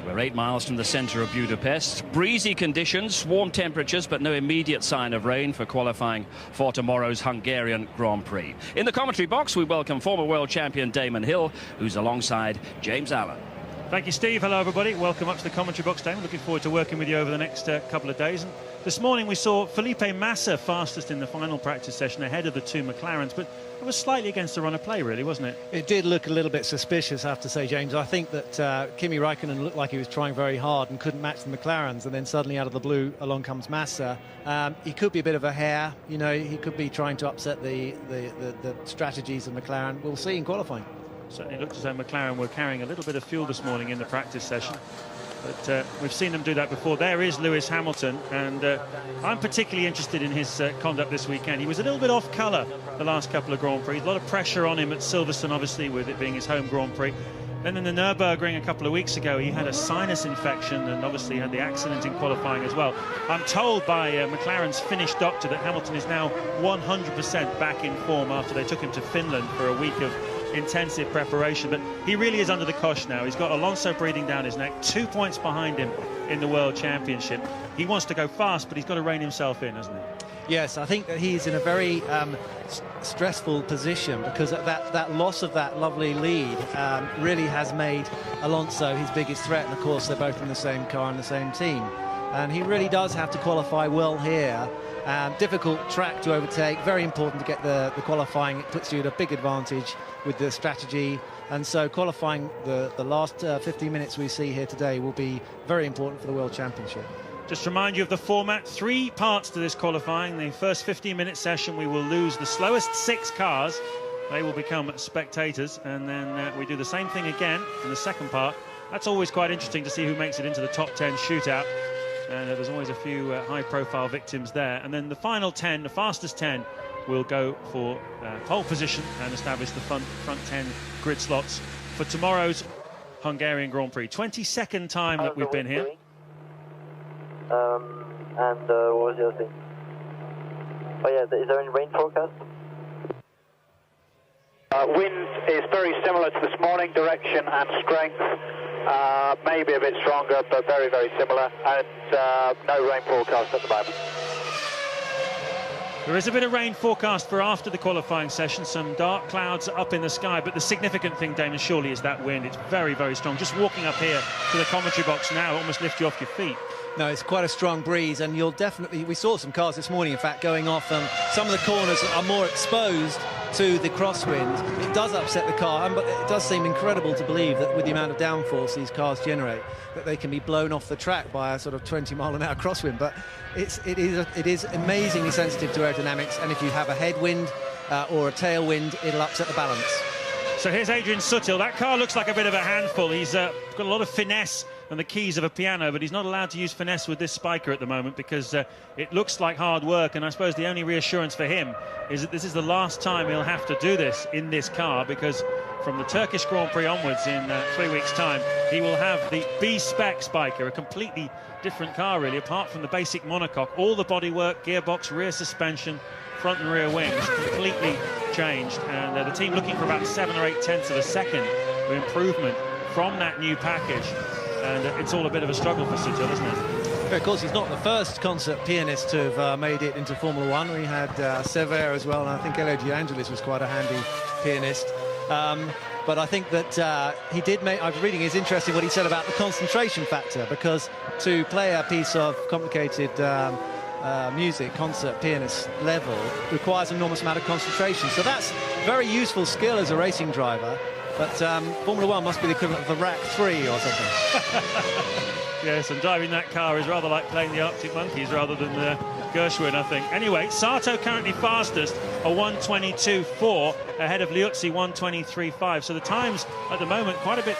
We're 8 miles from the centre of Budapest. Breezy conditions, warm temperatures, but no immediate sign of rain for qualifying for tomorrow's Hungarian Grand Prix. In the commentary box, we welcome former world champion Damon Hill, who's alongside James Allen. Thank you, Steve. Hello, everybody. Welcome up to the commentary box, Damon. Looking forward to working with you over the next couple of days. And this morning we saw Felipe Massa fastest in the final practice session ahead of the two McLarens, but it was slightly against the run of play, really, wasn't it? It did look a little bit suspicious, I have to say, James. I think that Kimi Räikkönen looked like he was trying very hard and couldn't match the McLarens, and then suddenly out of the blue along comes Massa. He could be a bit of a hare, you know, he could be trying to upset the strategies of McLaren. We'll see in qualifying. Certainly looked as though McLaren were carrying a little bit of fuel this morning in the practice session. But we've seen them do that before. There is Lewis Hamilton, and I'm particularly interested in his conduct this weekend. He was a little bit off colour the last couple of Grand Prix. A lot of pressure on him at Silverstone, obviously, with it being his home Grand Prix. Then in the Nürburgring a couple of weeks ago, he had a sinus infection and obviously had the accident in qualifying as well. I'm told by McLaren's Finnish doctor that Hamilton is now 100% back in form after they took him to Finland for a week of intensive preparation, but he really is under the cosh now. He's got Alonso breathing down his neck, 2 points behind him in the World Championship. He wants to go fast, but he's got to rein himself in, hasn't he? Yes, I think that he's in a very stressful position, because that loss of that lovely lead really has made Alonso his biggest threat, and of course they're both in the same car and the same team, and he really does have to qualify well here. Difficult track to overtake, very important to get the qualifying. It puts you at a big advantage with the strategy, and so qualifying the last 15 minutes we see here today will be very important for the World Championship. Just to remind you of the format, 3 parts to this qualifying. The first 15-minute session we will lose the slowest 6 cars. They will become spectators, and then we do the same thing again in the second part. That's always quite interesting to see who makes it into the top 10 shootout. And there's always a few high-profile victims there. And then the final 10, the fastest 10, will go for pole position and establish the front 10 grid slots for tomorrow's Hungarian Grand Prix. 22nd time that we've been here. What was the other thing? Oh yeah, is there any rain forecast? Wind is very similar to this morning, direction and strength. Maybe a bit stronger, but very, very similar, and no rain forecast at the moment. There is a bit of rain forecast for after the qualifying session, some dark clouds up in the sky, but the significant thing, Damon, surely is that wind. It's very, very strong. Just walking up here to the commentary box now almost lift you off your feet. No, it's quite a strong breeze, and you'll definitely... We saw some cars this morning, in fact, going off. Some of the corners are more exposed to the crosswind. It does upset the car, but it does seem incredible to believe that with the amount of downforce these cars generate, that they can be blown off the track by a sort of 20-mile-an-hour crosswind. But it is amazingly sensitive to aerodynamics, and if you have a headwind or a tailwind, it'll upset the balance. So here's Adrian Sutil. That car looks like a bit of a handful. He's got a lot of finesse and the keys of a piano, but he's not allowed to use finesse with this spiker at the moment, because it looks like hard work, and I suppose the only reassurance for him is that this is the last time he'll have to do this in this car, because from the Turkish Grand Prix onwards in 3 weeks' time, he will have the B-spec spiker, a completely different car really, apart from the basic monocoque. All the bodywork, gearbox, rear suspension, front and rear wings completely changed, and the team looking for about 7 or 8 tenths of a second of improvement from that new package. And it's all a bit of a struggle for Sutil, isn't it? Of course, he's not the first concert pianist to have made it into Formula One. We had Sever as well, and I think Elio De Angelis was quite a handy pianist. But I think that he did make... I was reading, it's interesting what he said about the concentration factor, because to play a piece of complicated music, concert pianist level, requires an enormous amount of concentration. So that's very useful skill as a racing driver. But Formula One must be the equivalent of the Rack 3 or something. Yes, and driving that car is rather like playing the Arctic Monkeys rather than the Gershwin, I think. Anyway, Sato currently fastest, a 1:22.4 ahead of Liuzzi, 1:23.5. So the times at the moment quite a bit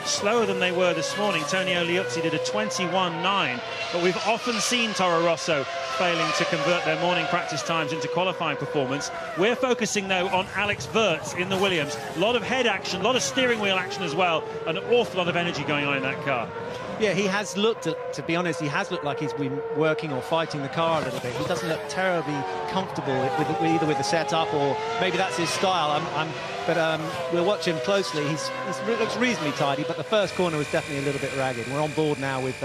slower than they were this morning. Tonio Liuzzi did a 21.9, but we've often seen Toro Rosso failing to convert their morning practice times into qualifying performance. We're focusing, though, on Alex Wurz in the Williams. A lot of head action, a lot of steering wheel action as well, an awful lot of energy going on in that car. Yeah, he has looked, to be honest, he has looked like he's been working or fighting the car a little bit. He doesn't look terribly comfortable either with the setup, or maybe that's his style. But we'll watch him closely. He looks reasonably tidy, but the first corner was definitely a little bit ragged. We're on board now with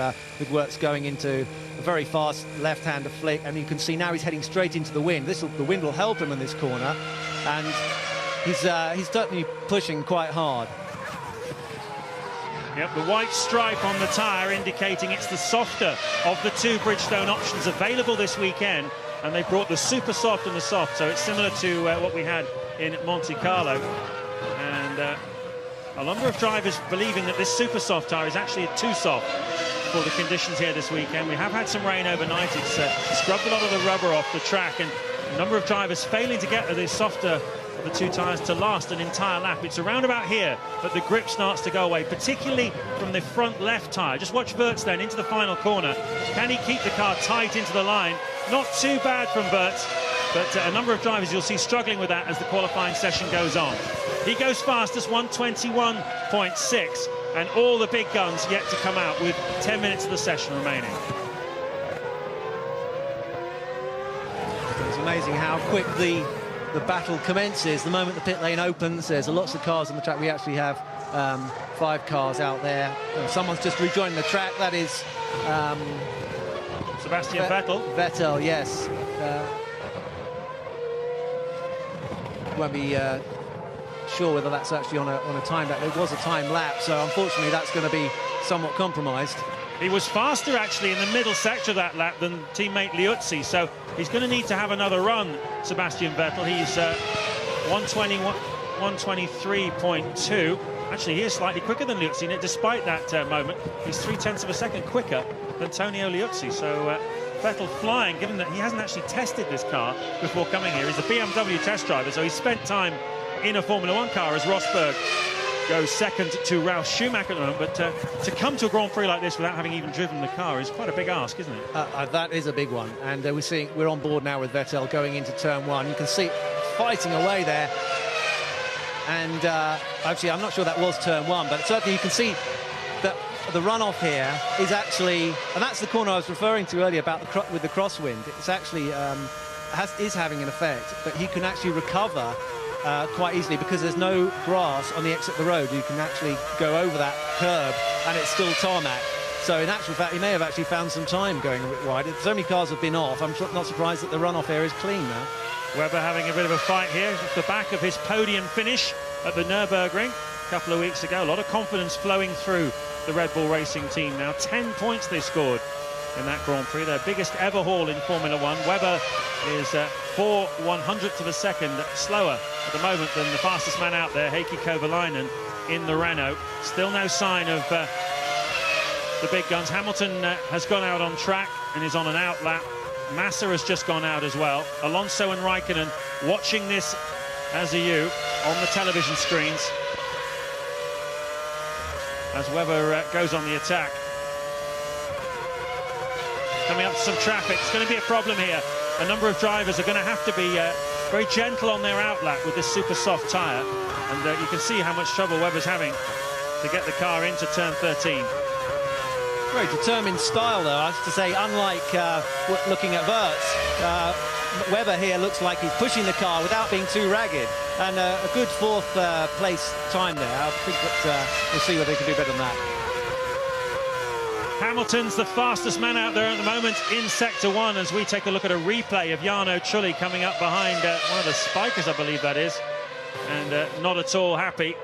Wirtz going into a very fast left-hander flick, and you can see now he's heading straight into the wind. The wind will help him in this corner, and he's certainly pushing quite hard. Yep, the white stripe on the tyre indicating it's the softer of the two Bridgestone options available this weekend, and they brought the super soft and the soft, so it's similar to what we had in Monte Carlo. And a number of drivers believing that this super soft tyre is actually too soft for the conditions here this weekend. We have had some rain overnight. It's scrubbed a lot of the rubber off the track, and a number of drivers failing to get the softer of the two tyres to last an entire lap. It's around about here that the grip starts to go away, particularly from the front left tyre. Just watch Wirtz then into the final corner. Can he keep the car tight into the line? Not too bad from Wirtz, but a number of drivers you'll see struggling with that as the qualifying session goes on. He goes fastest, 1:21.6, and all the big guns yet to come out with 10 minutes of the session remaining. It's amazing how quick the battle commences. The moment the pit lane opens, there's lots of cars on the track. We actually have 5 cars out there. Someone's just rejoined the track. That is Sebastian Vettel. Vettel, yes. Won't be sure whether that's actually on a time lap. There was a time lap, so unfortunately that's going to be somewhat compromised. He was faster actually in the middle sector of that lap than teammate Liuzzi, so he's going to need to have another run, Sebastian Vettel. He's 1:23.2. Actually, he is slightly quicker than Liuzzi, and despite that moment, he's 0.3 of a second quicker than Antonio Liuzzi. So Vettel flying, given that he hasn't actually tested this car before coming here. He's a BMW test driver, so he spent time in a Formula 1 car as Rosberg goes second to Ralf Schumacher at the moment. But to come to a Grand Prix like this without having even driven the car is quite a big ask, isn't it? That is a big one, and we're on board now with Vettel going into turn 1. You can see fighting away there, and actually I'm not sure that was turn 1, but certainly you can see that the runoff here is actually, and that's the corner I was referring to earlier about with the crosswind. It's actually is having an effect, but he can actually recover quite easily because there's no grass on the exit of the road. You can actually go over that curb and it's still tarmac. So in actual fact, he may have actually found some time going a bit wide. So many cars have been off. I'm not surprised that the runoff area is clean now. Webber having a bit of a fight here off the back of his podium finish at the Nürburgring a couple of weeks ago. A lot of confidence flowing through the Red Bull Racing team now. 10 points they scored in that Grand Prix, their biggest ever haul in Formula 1. Webber is 4/100th of a second slower at the moment than the fastest man out there, Heikki Kovalainen, in the Renault. Still no sign of the big guns. Hamilton has gone out on track and is on an out lap. Massa has just gone out as well. Alonso and Raikkonen watching this as you on the television screens as Webber goes on the attack. Coming up to some traffic, it's going to be a problem here. A number of drivers are going to have to be very gentle on their out lap with this super soft tyre, and you can see how much trouble Webber's having to get the car into turn 13. Very determined style, though. I have to say, unlike looking at Wirtz, Webber here looks like he's pushing the car without being too ragged, and a good 4th place time there. I think that we'll see whether they can do better than that. Hamilton's the fastest man out there at the moment in Sector 1 as we take a look at a replay of Jarno Trulli coming up behind one of the spikers, I believe that is, and not at all happy.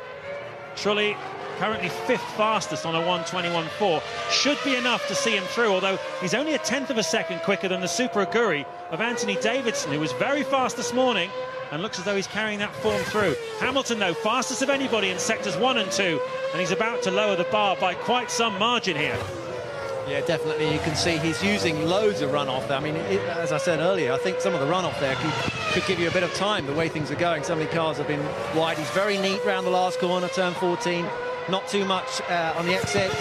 Trulli currently 5th fastest on a 1:21.4. Should be enough to see him through, although he's only a 1/10 of a second quicker than the Super Aguri of Anthony Davidson, who was very fast this morning and looks as though he's carrying that form through. Hamilton, though, fastest of anybody in Sectors 1 and 2, and he's about to lower the bar by quite some margin here. Yeah, definitely. You can see he's using loads of runoff there. I mean, as I said earlier, I think some of the runoff there could give you a bit of time, the way things are going. So many cars have been wide. He's very neat round the last corner, turn 14. Not too much on the exit.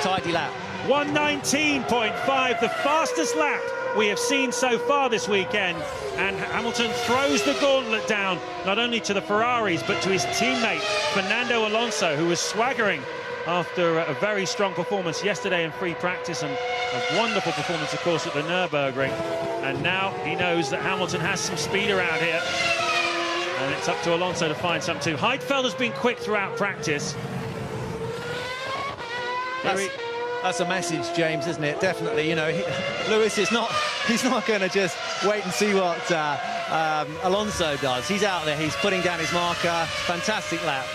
Tidy lap. 1:19.5, the fastest lap we have seen so far this weekend. And Hamilton throws the gauntlet down, not only to the Ferraris, but to his teammate, Fernando Alonso, who was swaggering after a very strong performance yesterday in free practice and a wonderful performance, of course, at the Nürburgring. And now he knows that Hamilton has some speed around here. And it's up to Alonso to find some too. Heidfeld has been quick throughout practice. That's a message, James, isn't it? Definitely. You know, Lewis is not. He's not going to just wait and see what Alonso does. He's out there. He's putting down his marker. Fantastic lap.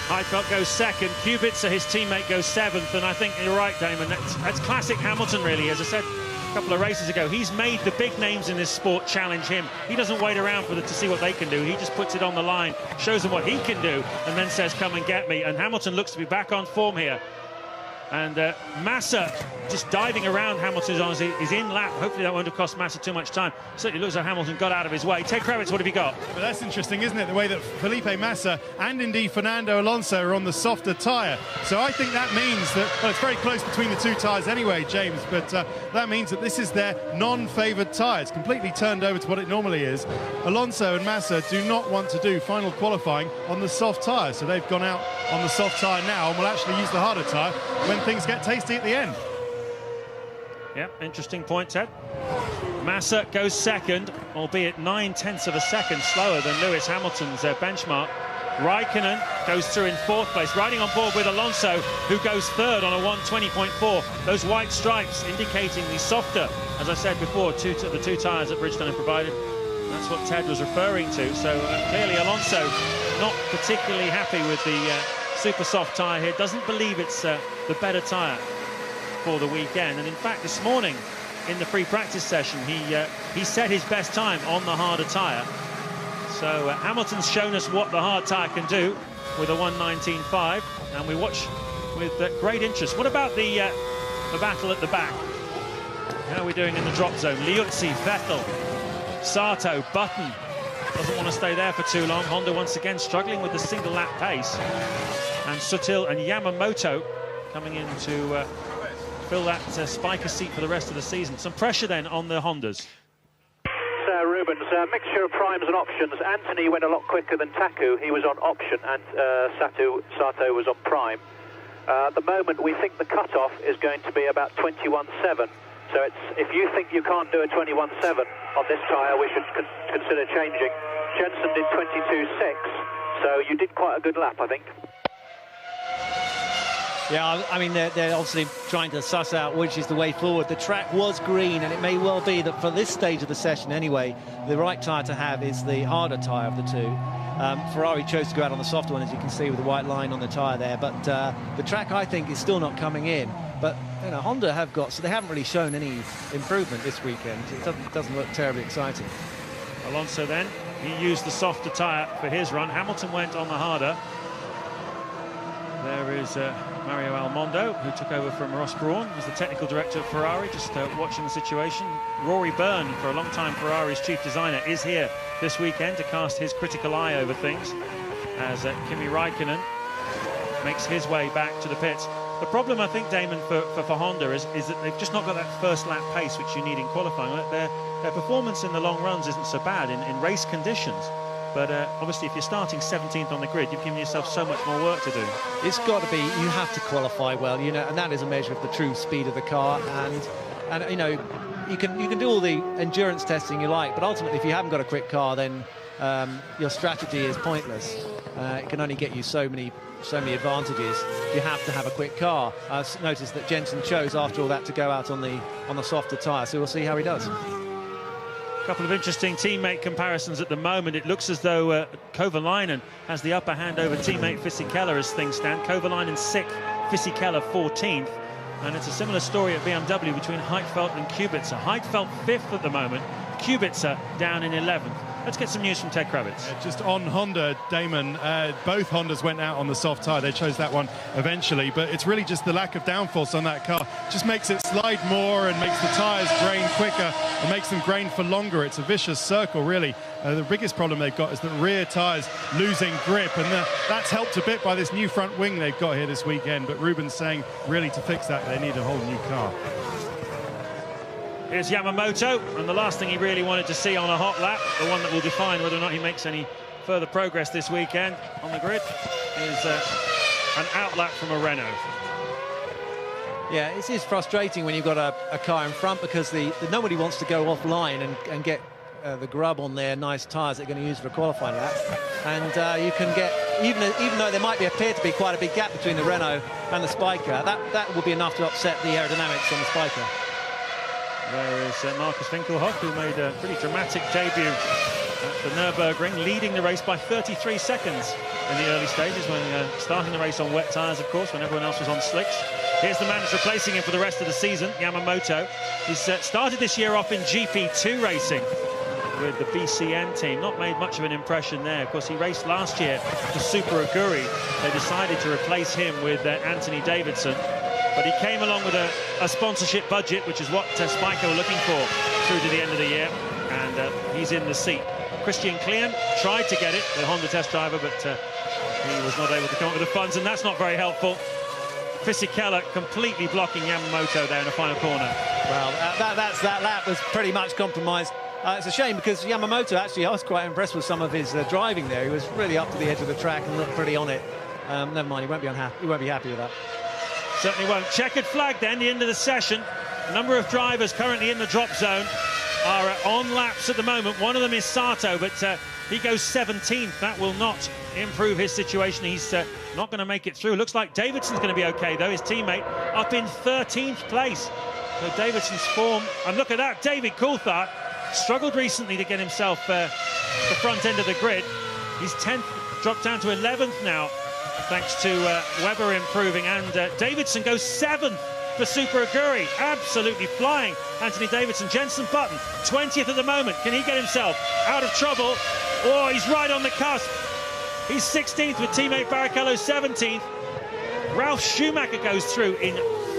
Heidfeld goes second. Kubica, his teammate, goes seventh. And I think you're right, Damon. That's classic Hamilton, really. As I said a couple of races ago, he's made the big names in this sport challenge him. He doesn't wait around for them to see what they can do. He just puts it on the line, shows them what he can do, and then says, come and get me. And Hamilton looks to be back on form here. And Massa just diving around Hamilton as he's in lap. Hopefully that won't have cost Massa too much time. Certainly looks like Hamilton got out of his way. Ted Kravitz, what have you got? Well, that's interesting, isn't it? The way that Felipe Massa and indeed Fernando Alonso are on the softer tyre. So I think that means that, well, it's very close between the two tyres anyway, James, but that means that this is their non-favoured tyre. It's completely turned over to what it normally is. Alonso and Massa do not want to do final qualifying on the soft tyre, so they've gone out on the soft tyre now and will actually use the harder tyre when things get tasty at the end. Yep, interesting point, Ted. Massa goes second, albeit 9/10 of a second slower than Lewis Hamilton's benchmark. Raikkonen goes through in fourth place, riding on board with Alonso, who goes third on a 1:20.4. Those white stripes indicating the softer, as I said before, the two tyres that Bridgestone have provided. That's what Ted was referring to. So clearly Alonso not particularly happy with the super soft tyre here. Doesn't believe it's the better tyre for the weekend. And in fact, this morning in the free practice session, he set his best time on the harder tyre. So Hamilton's shown us what the hard tyre can do with a 1:19.5, and we watch with great interest. What about the battle at the back? How are we doing in the drop zone? Liuzzi, Vettel, Sato, Button. Doesn't want to stay there for too long. Honda once again struggling with the single lap pace. And Sutil and Yamamoto coming in to fill that spiker seat for the rest of the season. Some pressure then on the Hondas. Rubens, mixture of primes and options. Anthony went a lot quicker than Taku. He was on option, and Sato was on prime. At the moment, we think the cut-off is going to be about 21.7. So if you think you can't do a 21.7 on this tyre, we should consider changing. Jensen did 22.6, so you did quite a good lap, I think. Yeah, I mean, they're obviously trying to suss out which is the way forward. The track was green, and it may well be that for this stage of the session anyway, the right tyre to have is the harder tyre of the two. Ferrari chose to go out on the softer one, as you can see, with the white line on the tyre there. But the track, I think, is still not coming in. But, you know, Honda have got, so they haven't really shown any improvement this weekend. It doesn't look terribly exciting. Alonso then, he used the softer tyre for his run. Hamilton went on the harder. There is Mario Almondo, who took over from Ross Brawn as the technical director of Ferrari, just watching the situation. Rory Byrne, for a long time Ferrari's chief designer, is here this weekend to cast his critical eye over things as Kimi Raikkonen makes his way back to the pits. The problem, I think, Damon, for Honda is that they've just not got that first lap pace which you need in qualifying. Their performance in the long runs isn't so bad in race conditions. But obviously, if you're starting 17th on the grid, you've given yourself so much more work to do. It's got to be, you have to qualify well, you know, and that is a measure of the true speed of the car. And you know, you can do all the endurance testing you like, but ultimately, if you haven't got a quick car, then your strategy is pointless. It can only get you so many advantages. You have to have a quick car. I've noticed that Jensen chose after all that to go out on the softer tyre, so we'll see how he does. Couple of interesting teammate comparisons at the moment. It looks as though Kovalainen has the upper hand over teammate Fisichella as things stand. Kovalainen 6th, Fisichella 14th. And it's a similar story at BMW between Heidfeld and Kubica. Heidfeld 5th at the moment, Kubica down in 11th. Let's get some news from Ted Kravitz. Just on Honda, Damon, both Hondas went out on the soft tyre. They chose that one eventually, but it's really just the lack of downforce on that car. Just makes it slide more and makes the tyres drain quicker and makes them drain for longer. It's a vicious circle, really. The biggest problem they've got is the rear tyres losing grip, and that's helped a bit by this new front wing they've got here this weekend. But Ruben's saying, really, to fix that, they need a whole new car. Here's Yamamoto, and the last thing he really wanted to see on a hot lap, the one that will define whether or not he makes any further progress this weekend on the grid, is an outlap from a Renault. Yeah, it is frustrating when you've got a car in front, because nobody wants to go offline and get the grub on their nice tyres they're going to use for a qualifying lap. And you can get, even though there might appear to be quite a big gap between the Renault and the Spiker, that will be enough to upset the aerodynamics on the Spiker. There is Markus Winkelhock, who made a pretty dramatic debut at the Nürburgring, leading the race by 33 seconds in the early stages, when starting the race on wet tyres, of course, when everyone else was on slicks. Here's the man that's replacing him for the rest of the season, Yamamoto. He's started this year off in GP2 racing with the BCN team. Not made much of an impression there. Of course, he raced last year for Super Aguri. They decided to replace him with Anthony Davidson. But he came along with a sponsorship budget, which is what Spiker were looking for through to the end of the year. And he's in the seat. Christian Klein tried to get it, the Honda test driver, but he was not able to come up with the funds, and that's not very helpful. Fisichella completely blocking Yamamoto there in the final corner. Well, that lap was pretty much compromised. It's a shame, because Yamamoto, actually, I was quite impressed with some of his driving there. He was really up to the edge of the track and looked pretty on it. Never mind, he won't be unhappy. He won't be happy with that. Certainly won't. Checkered flag then, the end of the session. A number of drivers currently in the drop zone are on laps at the moment. One of them is Sato, but he goes 17th. That will not improve his situation. He's not going to make it through. Looks like Davidson's going to be okay, though. His teammate up in 13th place. So Davidson's form, and look at that, David Coulthard struggled recently to get himself the front end of the grid. He's 10th, dropped down to 11th now, thanks to Webber improving, and Davidson goes 7th for Super Aguri. Absolutely flying, Anthony Davidson. Jenson Button, 20th at the moment. Can he get himself out of trouble? Oh, he's right on the cusp. He's 16th with teammate Barrichello 17th. Ralf Schumacher goes through in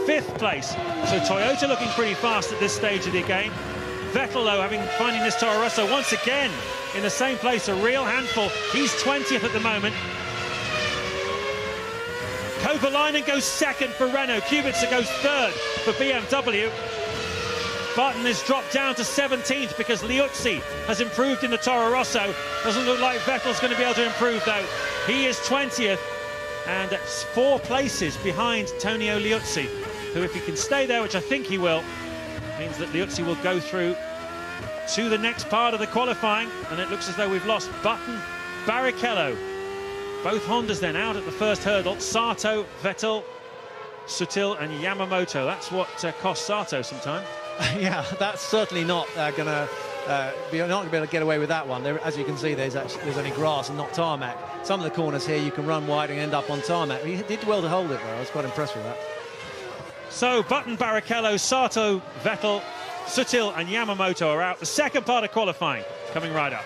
5th place. So Toyota looking pretty fast at this stage of the game. Vettel, though, finding this Toro Rosso once again in the same place, a real handful. He's 20th at the moment. Kovalainen goes 2nd for Renault. Kubica goes 3rd for BMW. Button is dropped down to 17th because Liuzzi has improved in the Toro Rosso. Doesn't look like Vettel's going to be able to improve, though. He is 20th, and 4 places behind Tonio Liuzzi, who, if he can stay there, which I think he will, means that Liuzzi will go through to the next part of the qualifying. And it looks as though we've lost Button, Barrichello. Both Hondas then out at the first hurdle. Sato, Vettel, Sutil and Yamamoto. That's what cost Sato some time. Yeah, that's certainly not going to be able to get away with that one. As you can see, there's only grass and not tarmac. Some of the corners here you can run wide and end up on tarmac. He did well to hold it, though. I was quite impressed with that. So Button, Barrichello, Sato, Vettel, Sutil and Yamamoto are out. The second part of qualifying coming right up.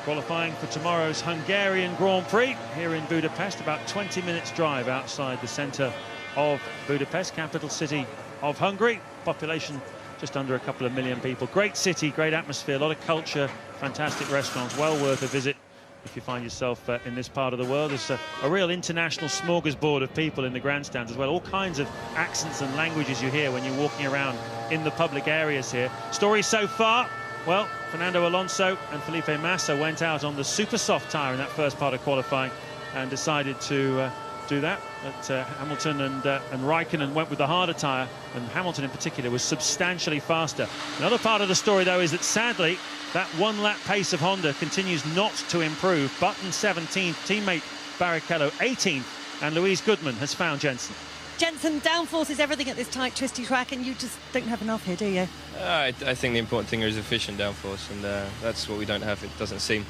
Qualifying for tomorrow's Hungarian Grand Prix here in Budapest, about 20 minutes drive outside the centre of Budapest, capital city of Hungary. Population just under a couple of million people. Great city, great atmosphere, a lot of culture, fantastic restaurants, well worth a visit if you find yourself in this part of the world. There's a real international smorgasbord of people in the grandstands as well. All kinds of accents and languages you hear when you're walking around in the public areas here. Stories so far, well, Fernando Alonso and Felipe Massa went out on the super soft tyre in that first part of qualifying and decided to do that. But Hamilton and Raikkonen went with the harder tyre, and Hamilton in particular was substantially faster. Another part of the story, though, is that sadly that one-lap pace of Honda continues not to improve. Button 17th, teammate Barrichello 18th, and Louise Goodman has found Jenson. Jenson, downforce is everything at this tight, twisty track, and you just don't have enough here, do you? I think the important thing is efficient downforce, and that's what we don't have, it doesn't seem.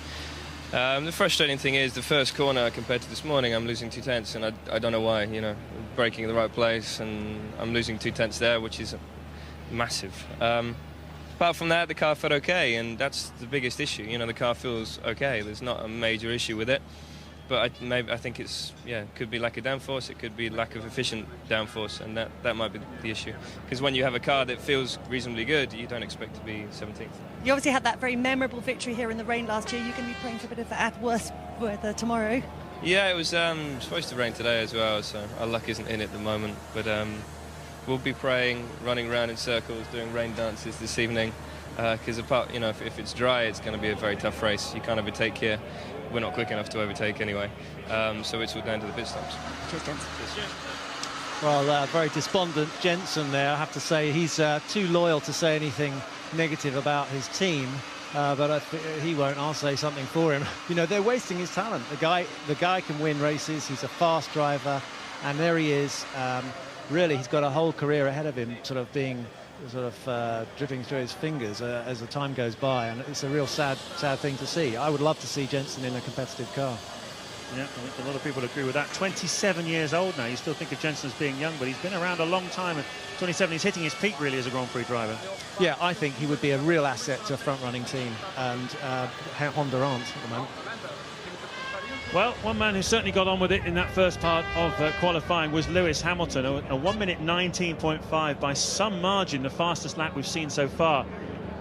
The frustrating thing is the first corner compared to this morning, I'm losing 2 tenths, and I don't know why. You know, braking in the right place, and I'm losing 2 tenths there, which is massive. Apart from that, the car felt okay, and that's the biggest issue. You know, the car feels okay. There's not a major issue with it. But I think it's, it could be lack of downforce, it could be lack of efficient downforce, and that might be the issue. Because when you have a car that feels reasonably good, you don't expect to be 17th. You obviously had that very memorable victory here in the rain last year. You're going to be praying for a bit of that worse weather tomorrow. Yeah, it was supposed to rain today as well, so our luck isn't in at the moment. But we'll be praying, running around in circles, doing rain dances this evening. because apart, you know, if it's dry, it's going to be a very tough race. You can't overtake here. We're not quick enough to overtake anyway, so it's all down to the pit stops. Cheers, gents. Well, very despondent Jensen there. I have to say he's too loyal to say anything negative about his team, but he won't. I'll say something for him. You know, they're wasting his talent. The guy can win races. He's a fast driver, and there he is. Really, he's got a whole career ahead of him, sort of being dripping through his fingers as the time goes by, and it's a real sad thing to see. I would love to see Jensen in a competitive car. Yeah, I think a lot of people agree with that. 27 years old now. You still think of Jensen as being young, but he's been around a long time. And 27, he's hitting his peak really as a Grand Prix driver. Yeah, I think he would be a real asset to a front-running team, and Honda aren't at the moment. Well, one man who certainly got on with it in that first part of qualifying was Lewis Hamilton, a 1 minute 19.5 by some margin, the fastest lap we've seen so far.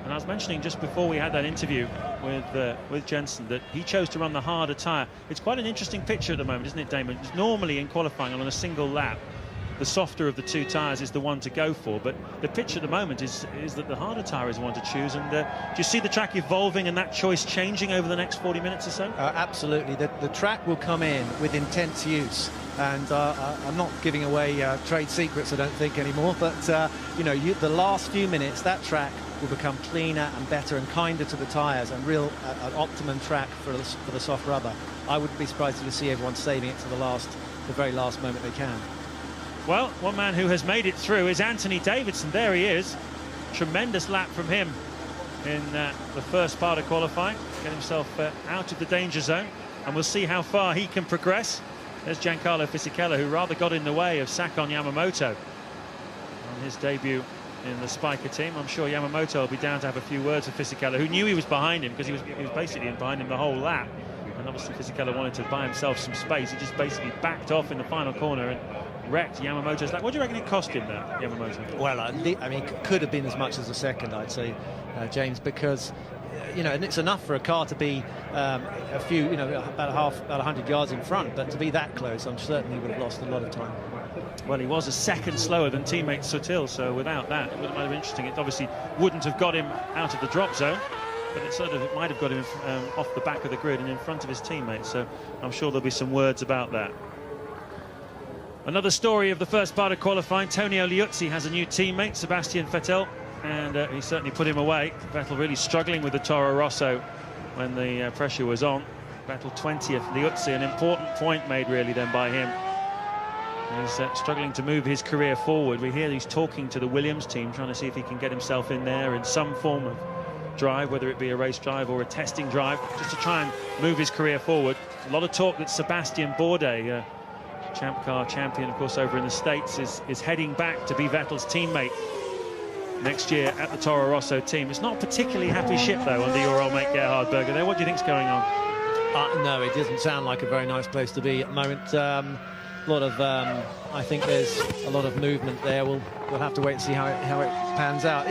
And I was mentioning just before we had that interview with Jensen that he chose to run the harder tyre. It's quite an interesting picture at the moment, isn't it, Damon? It's normally in qualifying on a single lap, the softer of the two tyres is the one to go for, but the pitch at the moment is that the harder tyre is the one to choose. And do you see the track evolving and that choice changing over the next 40 minutes or so? Absolutely. The track will come in with intense use, and I'm not giving away trade secrets, I don't think, anymore, but you know, the last few minutes, that track will become cleaner and better and kinder to the tyres, and an optimum track for the soft rubber. I wouldn't be surprised to see everyone saving it to the very last moment they can. Well, one man who has made it through is Anthony Davidson. There he is. Tremendous lap from him in the first part of qualifying. Get himself out of the danger zone, and we'll see how far he can progress. There's Giancarlo Fisichella, who rather got in the way of Sakon Yamamoto on his debut in the Spiker team. I'm sure Yamamoto will be down to have a few words with Fisichella, who knew he was behind him because he was basically behind him the whole lap. And obviously Fisichella wanted to buy himself some space. He just basically backed off in the final corner and wrecked Yamamoto's lap. What do you reckon it cost him, that, Yamamoto? Well, I mean, it could have been as much as a second, I'd say, James, because you know, and it's enough for a car to be a few, you know, about 100 yards in front, but to be that close, I'm certain he would have lost a lot of time. Well, he was a second slower than teammate Sutil, so without that, it might have been interesting. It obviously wouldn't have got him out of the drop zone, but it might have got him off the back of the grid and in front of his teammates, so I'm sure there'll be some words about that. Another story of the first part of qualifying, Antonio Liuzzi has a new teammate, Sebastian Vettel, and he certainly put him away. Vettel really struggling with the Toro Rosso when the pressure was on. Vettel 20th, Liuzzi, an important point made really then by him. He's struggling to move his career forward. We hear he's talking to the Williams team, trying to see if he can get himself in there in some form of drive, whether it be a race drive or a testing drive, just to try and move his career forward. A lot of talk that Sebastian Bourdais, Champ Car champion, of course, over in the States, is heading back to be Vettel's teammate next year at the Toro Rosso team. It's not a particularly happy ship, though, under your old mate Gerhard Berger there. What do you think's going on? No, it doesn't sound like a very nice place to be at the moment. I think there's a lot of movement there. We'll have to wait and see how it pans out.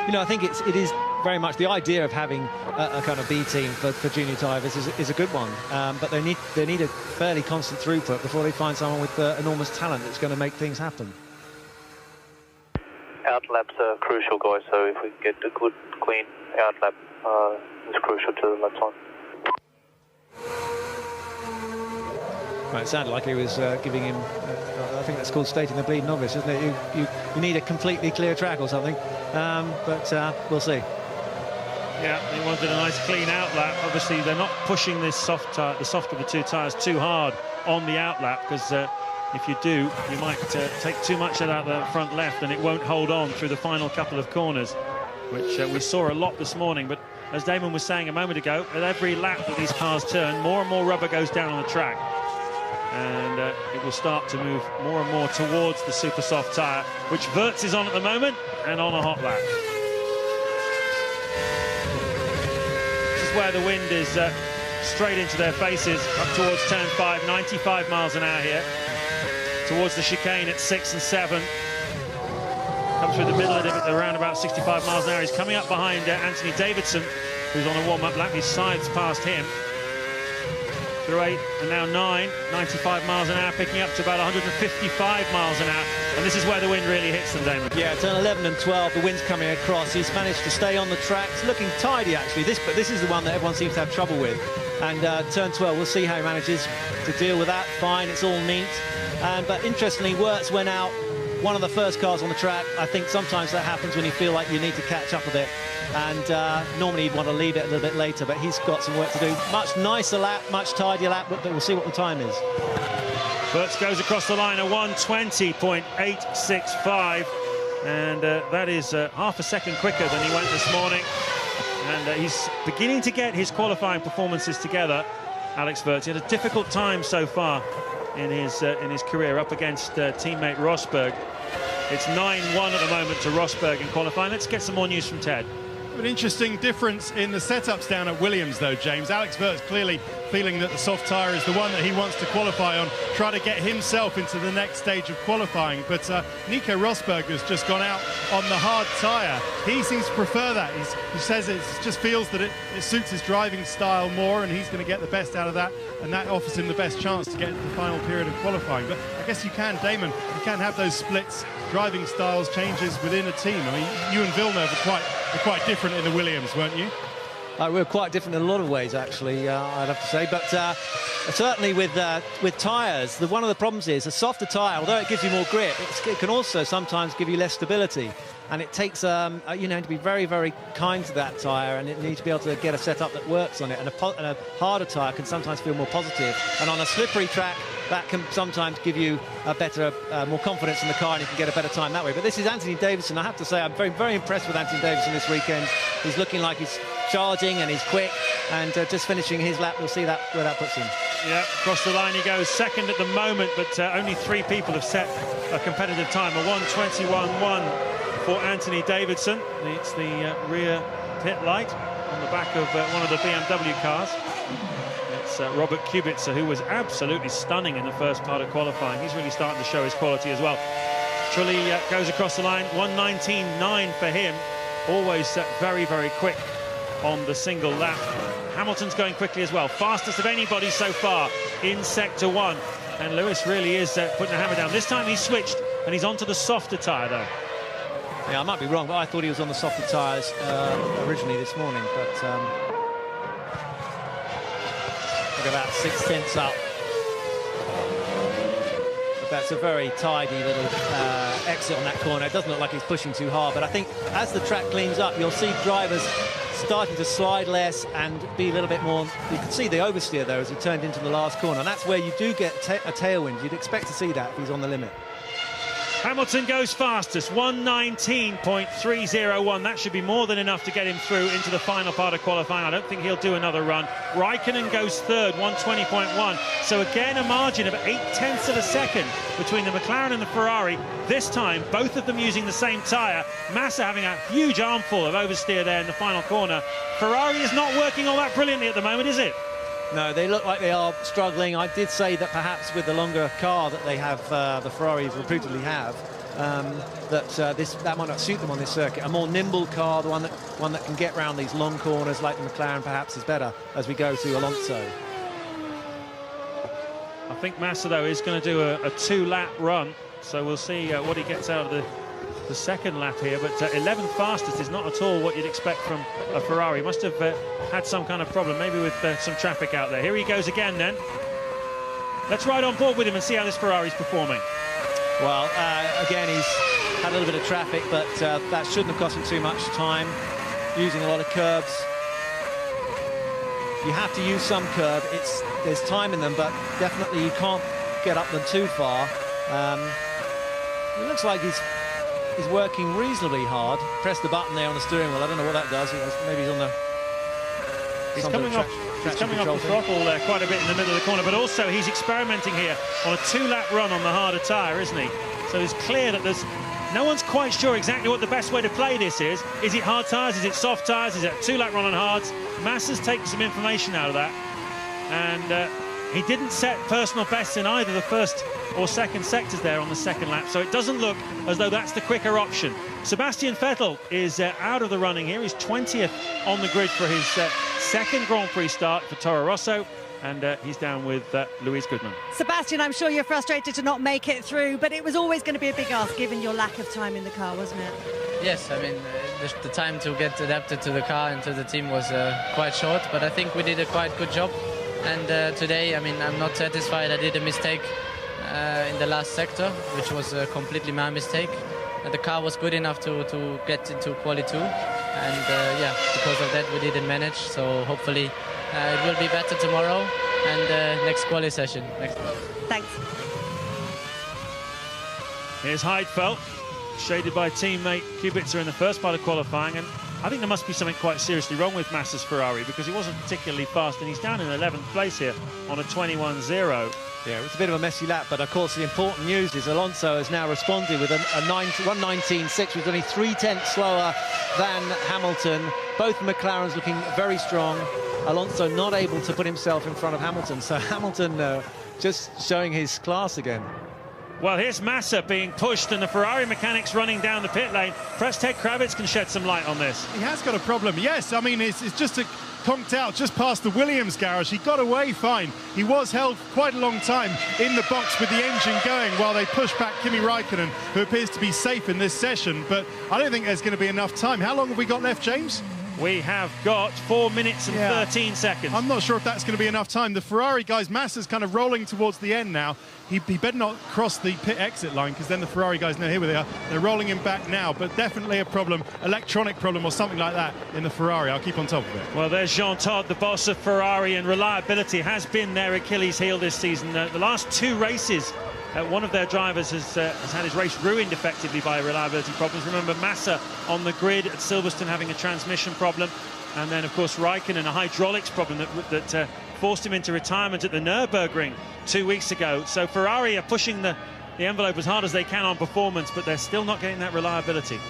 You know, I think it is very much the idea of having a kind of B team for junior drivers is a good one, but they need a fairly constant throughput before they find someone with enormous talent that's going to make things happen. Out laps are crucial, guys, so if we can get a good, clean out lap, it's crucial to the lap time. Right, it sounded like he was giving him, I think that's called stating the bleeding obvious, isn't it? You need a completely clear track or something, but we'll see. Yeah, he wanted a nice clean outlap. Obviously, they're not pushing this the soft of the two tyres too hard on the outlap, because if you do, you might take too much out of the front left and it won't hold on through the final couple of corners, which we saw a lot this morning. But as Damon was saying a moment ago, at every lap that these cars turn, more and more rubber goes down on the track, and it will start to move more and more towards the super soft tyre, which Wirtz is on at the moment and on a hot lap. This is where the wind is straight into their faces, up towards turn 5, 95 miles an hour here, towards the chicane at 6 and 7. Come through the middle of it around about 65 miles an hour. He's coming up behind Anthony Davidson, who's on a warm-up lap. He sides past him. through 8 and now 9, 95 miles an hour, picking up to about 155 miles an hour. And this is where the wind really hits them, Damon. Yeah, turn 11 and 12, the wind's coming across. He's managed to stay on the track. It's looking tidy, actually, but this is the one that everyone seems to have trouble with. And turn 12, we'll see how he manages to deal with that. Fine, it's all neat. But interestingly, Wirtz went out, one of the first cars on the track. I think sometimes that happens when you feel like you need to catch up a bit. And normally you'd want to leave it a little bit later, but he's got some work to do. Much nicer lap, much tidier lap, but we'll see what the time is. Wirtz goes across the line at 1:20.865, and that is half a second quicker than he went this morning. And he's beginning to get his qualifying performances together, Alex Wirtz. He had a difficult time so far in his career up against teammate Rosberg. It's 9-1 at the moment to Rosberg in qualifying. Let's get some more news from Ted. An interesting difference in the setups down at Williams, though, James. Alex Wirtz clearly feeling that the soft tyre is the one that he wants to qualify on, try to get himself into the next stage of qualifying. But Nico Rosberg has just gone out on the hard tyre. He seems to prefer that. He says it just feels that it suits his driving style more, and he's going to get the best out of that, and that offers him the best chance to get into the final period of qualifying. But I guess you can, Damon, you can have those splits, driving styles changes within a team. I mean, you and Villeneuve are quite different in the Williams, weren't you? We're quite different in a lot of ways, actually, I'd have to say. But certainly with tyres, one of the problems is a softer tyre, although it gives you more grip, it can also sometimes give you less stability. And it takes, to be very, very kind to that tyre, and it needs to be able to get a setup that works on it. And a harder tyre can sometimes feel more positive. And on a slippery track, that can sometimes give you a better, more confidence in the car, and you can get a better time that way. But this is Anthony Davidson. I have to say, I'm very, very impressed with Anthony Davidson this weekend. He's looking like he's charging and he's quick, and just finishing his lap, we'll see where that puts him. Yeah, across the line he goes, second at the moment, but only 3 people have set a competitive time, a 1:21.1 for Anthony Davidson. It's the rear pit light on the back of one of the BMW cars. It's Robert Kubica, who was absolutely stunning in the first part of qualifying. He's really starting to show his quality as well. Trulli goes across the line, 1:19.9 for him. Always very, very quick on the single lap. Hamilton's going quickly as well, fastest of anybody so far in Sector 1. And Lewis really is putting the hammer down. This time he's switched and he's onto the softer tyre, though. Yeah, I might be wrong, but I thought he was on the softer tyres originally this morning. But look at that, 6/10 up. But that's a very tidy little exit on that corner. It doesn't look like he's pushing too hard, but I think as the track cleans up, you'll see drivers starting to slide less and be a little bit more. You can see the oversteer though as he turned into the last corner, and that's where you do get a tailwind. You'd expect to see that if he's on the limit. Hamilton goes fastest, 1:19.301. That should be more than enough to get him through into the final part of qualifying. I don't think he'll do another run. Raikkonen goes third, 1:20.1. So again, a margin of 0.8 of a second between the McLaren and the Ferrari. This time, both of them using the same tyre. Massa having a huge armful of oversteer there in the final corner. Ferrari is not working all that brilliantly at the moment, is it? No, they look like they are struggling. I did say that perhaps with the longer car that they have, the Ferraris reputedly have, that might not suit them on this circuit. A more nimble car, the one that can get round these long corners like the McLaren perhaps is better as we go to Alonso. I think Massa, though, is going to do a 2-lap run, so we'll see what he gets out of the second lap here. But 11th fastest is not at all what you'd expect from a Ferrari. Must have had some kind of problem, maybe with some traffic out there. Here he goes again then. Let's ride on board with him and see how this Ferrari's performing. Well, again, he's had a little bit of traffic, but that shouldn't have cost him too much time. Using a lot of curbs. You have to use some curb. There's time in them, but definitely you can't get up them too far. It looks like he's working reasonably hard. Press the button there on the steering wheel. I don't know what that does. Maybe he's on the... He's coming off the throttle there quite a bit in the middle of the corner, but also he's experimenting here on a 2-lap run on the harder tyre, isn't he? So it's clear that no one's quite sure exactly what the best way to play this is. Is it hard tyres? Is it soft tyres? Is it a 2-lap run on hards? Massa's taken some information out of that, and he didn't set personal bests in either the first or second sectors there on the second lap, so it doesn't look as though that's the quicker option. Sebastian Vettel is out of the running here. He's 20th on the grid for his second Grand Prix start for Toro Rosso. and he's down with Louise Goodman. Sebastian, I'm sure you're frustrated to not make it through, but it was always going to be a big ask given your lack of time in the car, wasn't it? Yes, I mean, the time to get adapted to the car and to the team was quite short, but I think we did a quite good job. And today, I mean, I'm not satisfied. I did a mistake in the last sector, which was completely my mistake. The car was good enough to get into quali 2, and yeah, because of that we didn't manage. So hopefully it will be better tomorrow and next quali session. Thanks. Here's Heidfeld, shaded by teammate Kubica in the first part of qualifying, and I think there must be something quite seriously wrong with Massa's Ferrari, because he wasn't particularly fast, and he's down in 11th place here on a 21.0. Yeah, it was a bit of a messy lap, but of course the important news is Alonso has now responded with a 1:19.6, which is only 0.3 slower than Hamilton. Both McLarens looking very strong. Alonso not able to put himself in front of Hamilton, so Hamilton just showing his class again. Well, here's Massa being pushed and the Ferrari mechanics running down the pit lane. Perhaps Ted Kravitz can shed some light on this. He has got a problem, yes. I mean, it's just conked out just past the Williams garage. He got away fine. He was held quite a long time in the box with the engine going while they pushed back Kimi Raikkonen, who appears to be safe in this session. But I don't think there's going to be enough time. How long have we got left, James? We have got 4 minutes and 13 seconds. I'm not sure if that's going to be enough time. The Ferrari guys, Massa's kind of rolling towards the end now. He better not cross the pit exit line, because then the Ferrari guys know here where they are. They're rolling him back now, but definitely a problem, electronic problem or something like that in the Ferrari. I'll keep on top of it. Well, there's Jean Todt, the boss of Ferrari, and reliability has been their Achilles heel this season. The last 2 races, one of their drivers has had his race ruined effectively by reliability problems. Remember Massa on the grid at Silverstone having a transmission problem, and then of course Raikkonen a hydraulics problem that forced him into retirement at the Nürburgring 2 weeks ago. So Ferrari are pushing the envelope as hard as they can on performance, but they're still not getting that reliability.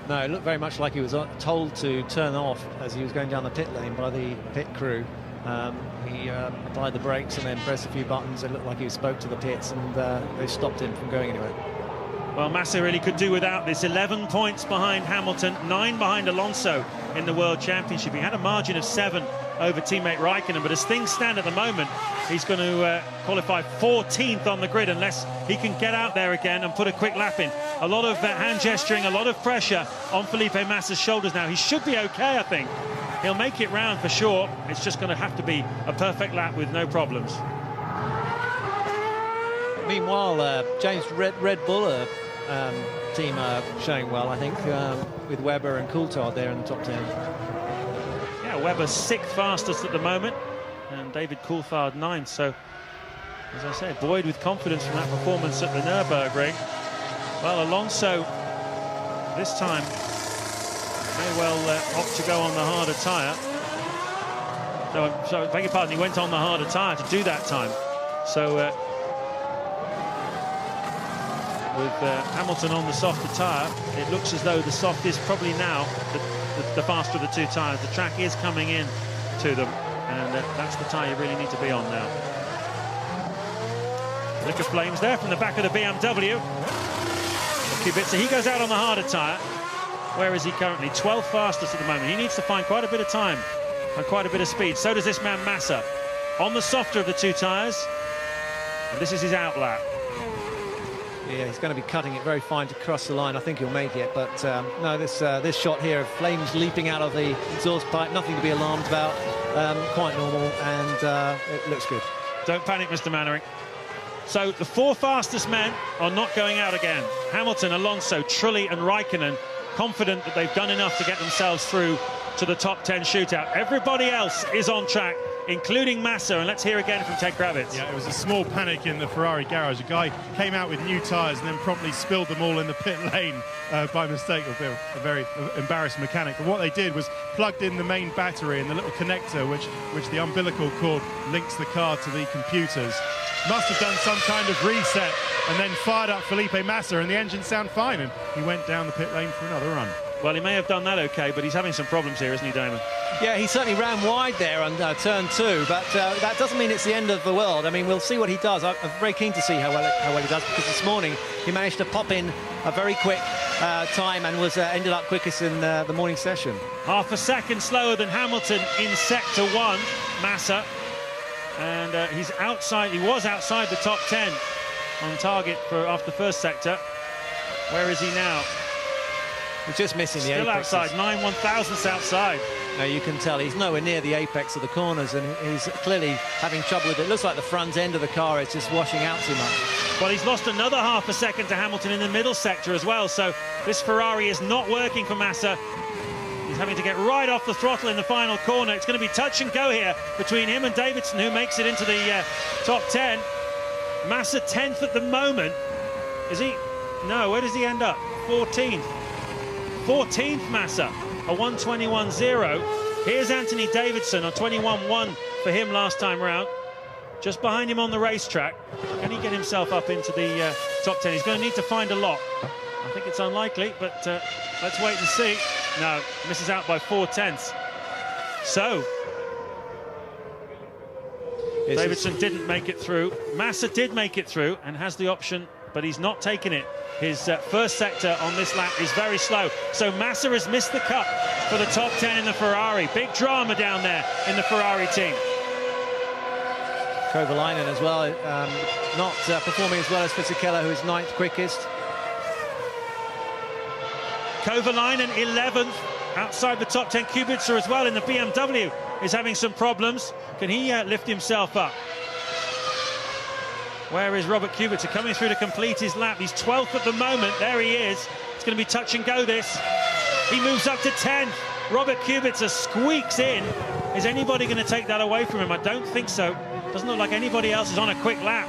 No, it looked very much like he was told to turn off as he was going down the pit lane by the pit crew. He applied the brakes and then pressed a few buttons. It looked like he spoke to the pits, and they stopped him from going anywhere. Well, Massa really could do without this. 11 points behind Hamilton, 9 behind Alonso in the World Championship. He had a margin of 7 over teammate Raikkonen, but as things stand at the moment, he's going to qualify 14th on the grid unless he can get out there again and put a quick lap in. A lot of hand gesturing, a lot of pressure on Felipe Massa's shoulders now. He should be okay, I think. He'll make it round for sure. It's just going to have to be a perfect lap with no problems. Meanwhile, James, Red Bull team are showing well, I think, with Webber and Coulthard there in the top 10. Yeah, Webber's 6th fastest at the moment, and David Coulthard 9th. So, as I say, buoyed with confidence from that performance at the Nürburgring. Well, Alonso this time may well opt to go on the harder tyre. So, beg your pardon, he went on the harder tyre to do that time. So, with Hamilton on the softer tyre, it looks as though the soft is probably now the faster of the 2 tyres. The track is coming in to them, and that's the tyre you really need to be on now. Lick of flames there from the back of the BMW. Kubica, he goes out on the harder tyre. Where is he currently? 12th fastest at the moment. He needs to find quite a bit of time and quite a bit of speed. So does this man Massa. On the softer of the 2 tyres. And this is his out lap. Yeah, he's going to be cutting it very fine to cross the line. I think he'll make it, but no, this shot here of flames leaping out of the exhaust pipe, nothing to be alarmed about. Quite normal, and it looks good. Don't panic, Mr. Mannering. So the 4 fastest men are not going out again. Hamilton, Alonso, Trulli and Raikkonen confident that they've done enough to get themselves through to the top 10 shootout. Everybody else is on track, including Massa, and let's hear again from Ted Kravitz. Yeah, it was a small panic in the Ferrari garage. A guy came out with new tyres and then promptly spilled them all in the pit lane by mistake. A very embarrassed mechanic. But what they did was plugged in the main battery and the little connector which the umbilical cord links the car to the computers. Must have done some kind of reset and then fired up Felipe Massa, and the engine sounded fine, and he went down the pit lane for another run. Well, he may have done that okay, but he's having some problems here, isn't he, Damon? Yeah, he certainly ran wide there on turn 2, but that doesn't mean it's the end of the world. I mean, we'll see what he does. I'm very keen to see how well he does, because this morning he managed to pop in a very quick time and was ended up quickest in the morning session. Half a second slower than Hamilton in sector 1. Massa And he's outside. He was outside the top 10 on target for after the first sector. Where is he now? He's just missing the Still apex. outside, 9/1000ths outside. Now you can tell he's nowhere near the apex of the corners, and he's clearly having trouble with it. It looks like the front end of the car is just washing out too much. Well, he's lost another half a second to Hamilton in the middle sector as well, so this Ferrari is not working for Massa. He's having to get right off the throttle in the final corner. It's going to be touch and go here between him and Davidson, who makes it into the top 10. Massa 10th at the moment. Is he? No, where does he end up? 14th. 14th Massa, a 1:21.0. Here's Anthony Davidson on 21.1 for him last time round. Just behind him on the racetrack. Can he get himself up into the top 10? He's going to need to find a lot. I think it's unlikely, but let's wait and see. No, misses out by 4/10. So, Davidson didn't make it through. Massa did make it through and has the option, but he's not taken it. His first sector on this lap is very slow. So Massa has missed the cut for the top 10 in the Ferrari. Big drama down there in the Ferrari team. Kovalainen as well, not performing as well as Fisichella, who is 9th quickest. Kovalainen 11th, outside the top 10. Kubica as well in the BMW is having some problems. Can he lift himself up? Where is Robert Kubica? Coming through to complete his lap. He's 12th at the moment. There he is. It's going to be touch and go this. He moves up to 10th. Robert Kubica squeaks in. Is anybody going to take that away from him? I don't think so. Doesn't look like anybody else is on a quick lap.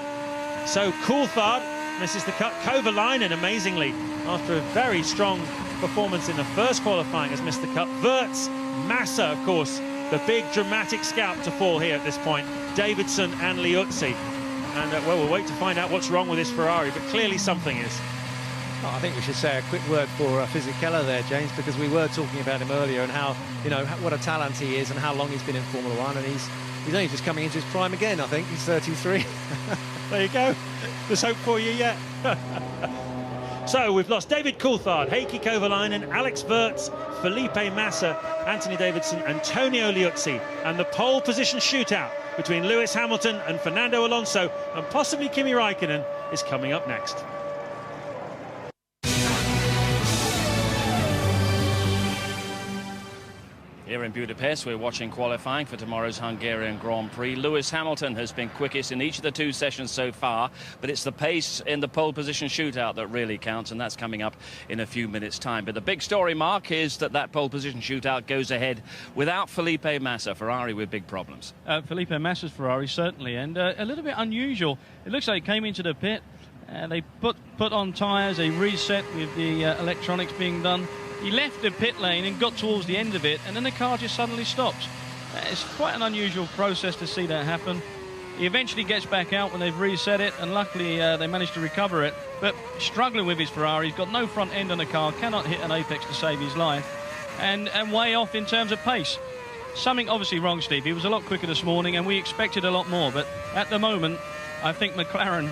So Coulthard misses the cut. Kovalainen, amazingly, after a very strong performance in the first qualifying, has missed the cut. Wirtz, Massa, of course, the big dramatic scalp to fall here at this point. Davidson and Liuzzi. And, well, we'll wait to find out what's wrong with this Ferrari, but clearly something is. Oh, I think we should say a quick word for Fisichella there, James, because we were talking about him earlier and how, you know, what a talent he is and how long he's been in Formula One, and he's only just coming into his prime again, I think. He's 33. There you go. There's hope for you yet. So we've lost David Coulthard, Heikki Kovalainen, Alex Wirtz, Felipe Massa, Anthony Davidson, Antonio Liuzzi, and the pole position shootout between Lewis Hamilton and Fernando Alonso, and possibly Kimi Raikkonen, is coming up next. Here in Budapest, we're watching qualifying for tomorrow's Hungarian Grand Prix. Lewis Hamilton has been quickest in each of the 2 sessions so far, but it's the pace in the pole position shootout that really counts, and that's coming up in a few minutes' time. But the big story, Mark, is that pole position shootout goes ahead without Felipe Massa, Ferrari with big problems. Felipe Massa's Ferrari, certainly, and a little bit unusual. It looks like he came into the pit, and they put on tyres, they reset with the electronics being done. He left the pit lane and got towards the end of it, and then the car just suddenly stops. It's quite an unusual process to see that happen. He eventually gets back out when they've reset it, and luckily they managed to recover it. But struggling with his Ferrari, he's got no front end on the car, cannot hit an apex to save his life, and way off in terms of pace. Something obviously wrong, Steve. He was a lot quicker this morning, and we expected a lot more. But at the moment, I think McLaren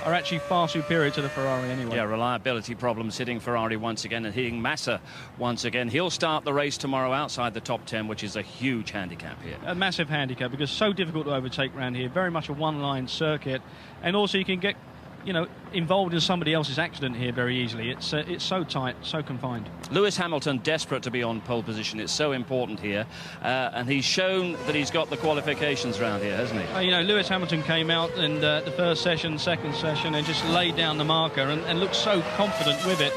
are actually far superior to the Ferrari anyway. Yeah, reliability problems hitting Ferrari once again and hitting Massa once again. He'll start the race tomorrow outside the top 10, which is a huge handicap here. A massive handicap, because it's so difficult to overtake around here. Very much a one-line circuit. And also you can get, you know, involved in somebody else's accident here very easily. It's so tight, so confined. Lewis Hamilton desperate to be on pole position. It's so important here, and he's shown that he's got the qualifications round here, hasn't he? You know, Lewis Hamilton came out in the first session, second session, and just laid down the marker and looked so confident with it.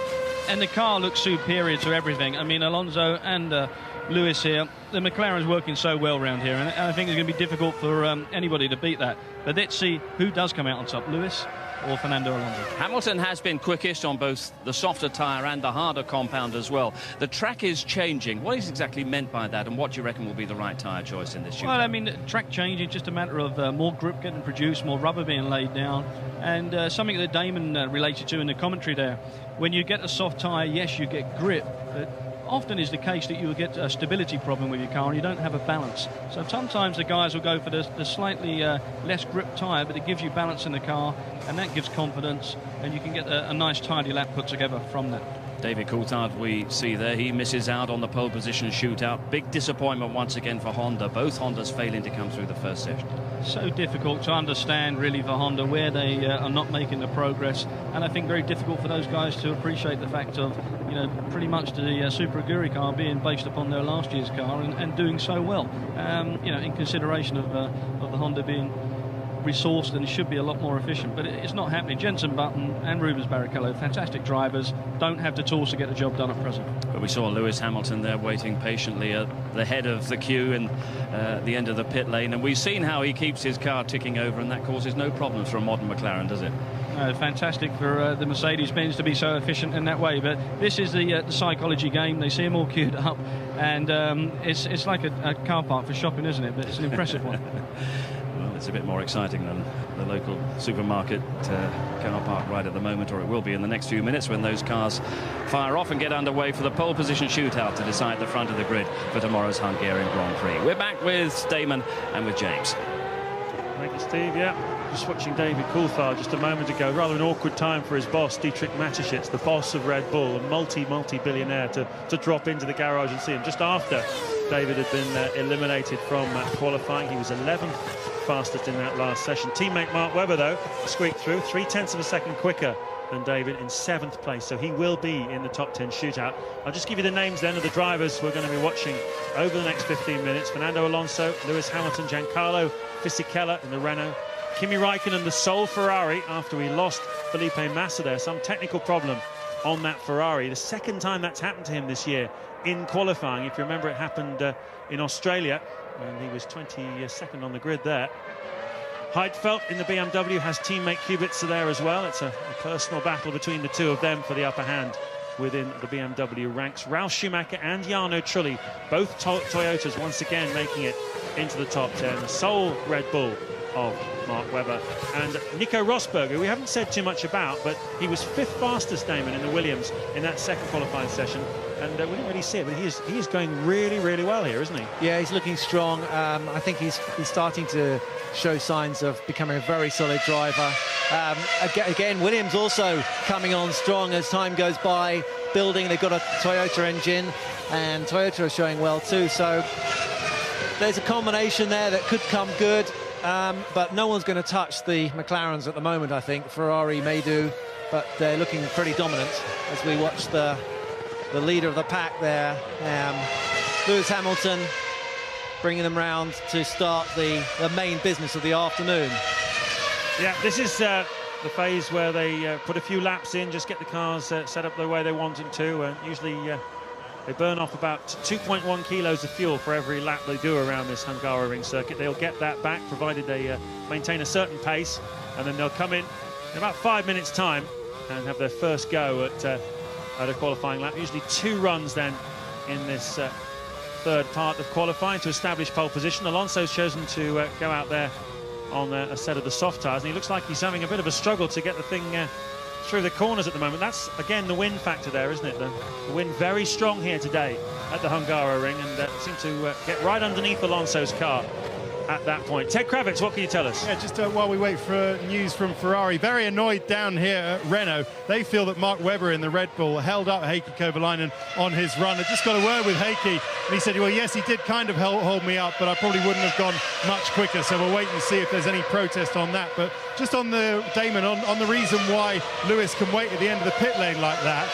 And the car looks superior to everything. I mean, Alonso and Lewis here, the McLaren's working so well around here, and I think it's going to be difficult for anybody to beat that. But let's see who does come out on top, Lewis or Fernando Alonso. Hamilton has been quickest on both the softer tyre and the harder compound as well. The track is changing. What is exactly meant by that, and what do you reckon will be the right tyre choice in this shootout? Well, I mean, track changing, just a matter of more grip getting produced, more rubber being laid down, and something that Damon related to in the commentary there. When you get a soft tyre, yes, you get grip, but often is the case that you will get a stability problem with your car and you don't have a balance. So sometimes the guys will go for the slightly less grip tyre, but it gives you balance in the car, and that gives confidence, and you can get a nice tidy lap put together from that. David Coulthard, we see there, he misses out on the pole position shootout. Big disappointment once again for Honda. Both Hondas failing to come through the first session. so difficult to understand really for Honda where they are not making the progress, and I think very difficult for those guys to appreciate the fact of, you know, pretty much the Super Aguri car being based upon their last year's car and doing so well, you know, in consideration of the Honda being resourced and should be a lot more efficient, but it's not happening. Jenson Button and Rubens Barrichello, fantastic drivers, don't have the tools to get the job done at present. But we saw Lewis Hamilton there waiting patiently at the head of the queue and the end of the pit lane, and we've seen how he keeps his car ticking over, and that causes no problems for a modern McLaren, does it? Fantastic for the Mercedes-Benz to be so efficient in that way, but this is the psychology game. They see them all queued up, and it's like a car park for shopping, isn't it? But it's an impressive one. Well, it's a bit more exciting than the local supermarket car park right at the moment, or it will be in the next few minutes when those cars fire off and get underway for the pole position shootout to decide the front of the grid for tomorrow's Hungarian Grand Prix. We're back with Damon and with James. Thank you, Steve. Yeah, just watching David Coulthard just a moment ago. Rather an awkward time for his boss, Dietrich Mateschitz, the boss of Red Bull, a multi-billionaire, to drop into the garage and see him just after David had been eliminated from qualifying. He was 11th fastest in that last session. Teammate Mark Webber, though, squeaked through 0.3 of a second quicker than David, in 7th place, so he will be in the top 10 shootout. I'll just give you the names then of the drivers we're going to be watching over the next 15 minutes. Fernando Alonso, Lewis Hamilton, Giancarlo Fisichella in the Renault, Kimi Raikkonen, the sole Ferrari, after we lost Felipe Massa there, some technical problem on that Ferrari. The second time that's happened to him this year in qualifying. If you remember, it happened in Australia, and he was 22nd on the grid there. Heidfeld in the BMW has teammate Kubica there as well. It's a personal battle between the two of them for the upper hand within the BMW ranks. Ralf Schumacher and Jarno Trulli, both Toyotas, once again making it into the top 10. The sole Red Bull of Mark Webber. And Nico Rosberg, who we haven't said too much about, but he was 5th fastest, Damon, in the Williams in that second qualifying session. And we didn't really see it, but he is going really, really well here, isn't he? Yeah, he's looking strong. I think he's starting to show signs of becoming a very solid driver. Again, Williams also coming on strong as time goes by, building. They've got a Toyota engine, and Toyota are showing well too. So there's a combination there that could come good, but no one's going to touch the McLarens at the moment, I think. Ferrari may do, but they're looking pretty dominant as we watch the leader of the pack there, Lewis Hamilton, bringing them round to start the main business of the afternoon. Yeah, this is the phase where they put a few laps in, just get the cars set up the way they want them to. Usually they burn off about 2.1 kilos of fuel for every lap they do around this Hungaroring circuit. They'll get that back, provided they maintain a certain pace, and then they'll come in about 5 minutes' time and have their first go at a qualifying lap. Usually 2 runs then in this third part of qualifying to establish pole position. Alonso's chosen to go out there on a set of the soft tyres, and he looks like he's having a bit of a struggle to get the thing through the corners at the moment. That's, again, the wind factor there, isn't it? The wind very strong here today at the Hungaroring, and seemed to get right underneath Alonso's car at that point. Ted Kravitz, what can you tell us? Yeah, just while we wait for news from Ferrari, very annoyed down here at Renault. They feel that Mark Webber in the Red Bull held up Heikki Kovalainen on his run. I just got a word with Heikki, and he said, well, yes, he did kind of hold me up, but I probably wouldn't have gone much quicker, so we'll wait and see if there's any protest on that. But just on the, Damon, on the reason why Lewis can wait at the end of the pit lane like that,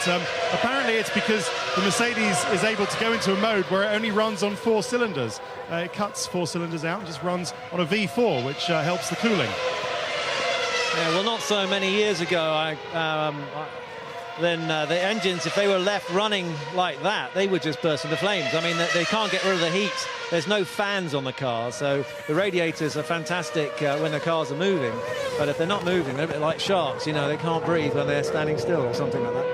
apparently it's because the Mercedes is able to go into a mode where it only runs on 4 cylinders. It cuts 4 cylinders out and just runs on a V4, which helps the cooling. Yeah, well, not so many years ago, then the engines, if they were left running like that, they would just burst into flames. I mean, they can't get rid of the heat. There's no fans on the car, so the radiators are fantastic when the cars are moving, but if they're not moving, they're a bit like sharks, you know, they can't breathe when they're standing still or something like that.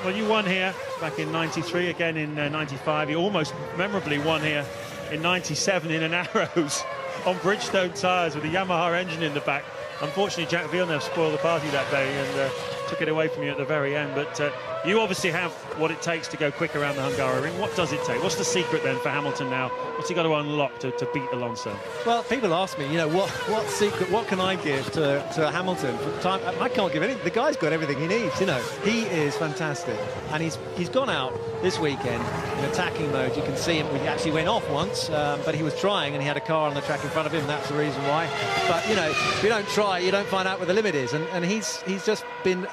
Well, you won here back in 93, again in 95. You almost memorably won here in 97 in an Arrows on Bridgestone tyres with a Yamaha engine in the back. Unfortunately, Jack Villeneuve spoiled the party that day, and took it away from you at the very end. But you obviously have what it takes to go quick around the Hungarian ring. What does it take? What's the secret then for Hamilton now? What's he got to unlock to beat Alonso? Well, people ask me, you know, what secret, what can I give to Hamilton? I can't give anything. The guy's got everything he needs, you know. He is fantastic. And he's gone out this weekend in attacking mode. You can see him. He actually went off once, but he was trying, and he had a car on the track in front of him. That's the reason why. But, you know, if you don't try, you don't find out where the limit is. And he's just been,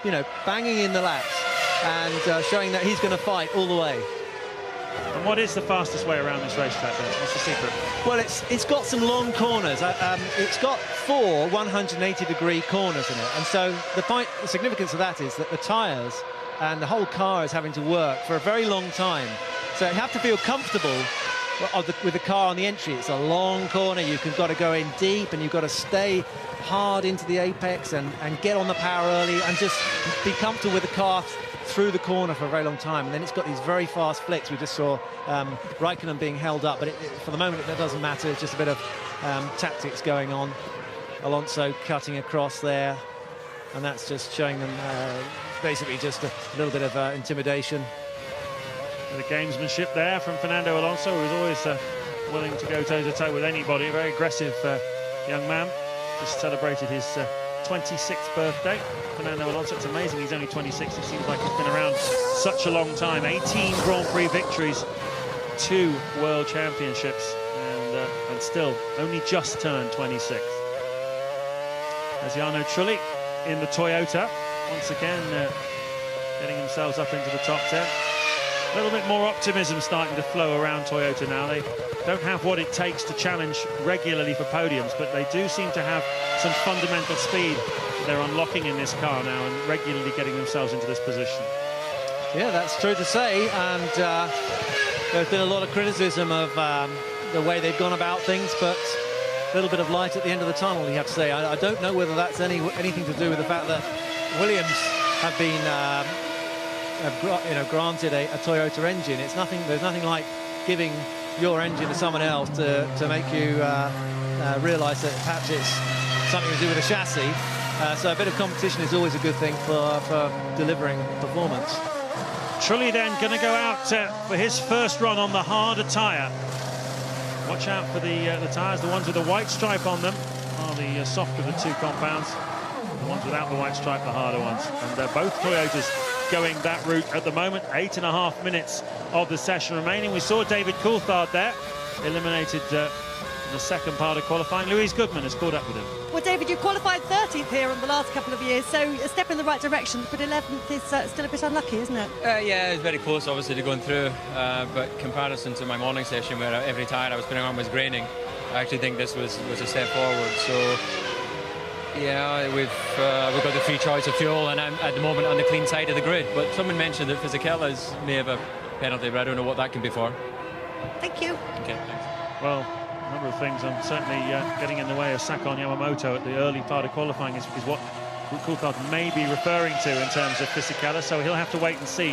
you know, banging in the laps and showing that he's going to fight all the way. And what is the fastest way around this racetrack then? What's the secret? Well, it's got some long corners. It's got 4 180-degree corners in it. And so the significance of that is that the tyres and the whole car is having to work for a very long time. So you have to feel comfortable with the car on the entry. It's a long corner. You've got to go in deep, and you've got to stay hard into the apex and get on the power early and just be comfortable with the car through the corner for a very long time. And then it's got these very fast flicks. We just saw Raikkonen being held up, but for the moment it doesn't matter. It's just a bit of tactics going on. Alonso cutting across there, and that's just showing them basically just a little bit of intimidation. The gamesmanship there from Fernando Alonso, who is always willing to go toe-to-toe with anybody. A very aggressive young man. Just celebrated his 26th birthday. Fernando Alonso, it's amazing he's only 26. It seems like he's been around such a long time. 18 Grand Prix victories, 2 World Championships, and still only just turned 26. As Jarno Trulli in the Toyota, once again getting themselves up into the top 10. A little bit more optimism starting to flow around Toyota now. They don't have what it takes to challenge regularly for podiums, but they do seem to have some fundamental speed they're unlocking in this car now and regularly getting themselves into this position. Yeah, that's true to say, and there's been a lot of criticism of the way they've gone about things, but a little bit of light at the end of the tunnel, you have to say. I don't know whether that's anything to do with the fact that Williams have been granted a Toyota engine. It's nothing. There's nothing like giving your engine to someone else to make you realise that perhaps it's something to do with the chassis. So a bit of competition is always a good thing for delivering performance. Trulli then going to go out for his first run on the harder tyre. Watch out for the tyres. The ones with the white stripe on them are the softer of the 2 compounds. The ones without the white stripe, the harder ones. And both Toyotas going that route at the moment. 8.5 minutes of the session remaining. We saw David Coulthard there, eliminated in the second part of qualifying. Louise Goodman has caught up with him. Well, David, you qualified 30th here in the last couple of years, so a step in the right direction, but 11th is still a bit unlucky, isn't it? Yeah, it's very close, obviously, to going through, but comparison to my morning session where every tyre I was putting on was graining, I actually think this was a step forward. So yeah, we've got the free choice of fuel, and I'm at the moment on the clean side of the grid. But someone mentioned that Fisichella's may have a penalty, but I don't know what that can be for. Thank you. Okay, thanks. Well, a number of things, and certainly getting in the way of Sakon Yamamoto at the early part of qualifying is what Coulthard may be referring to in terms of Fisichella. So he'll have to wait and see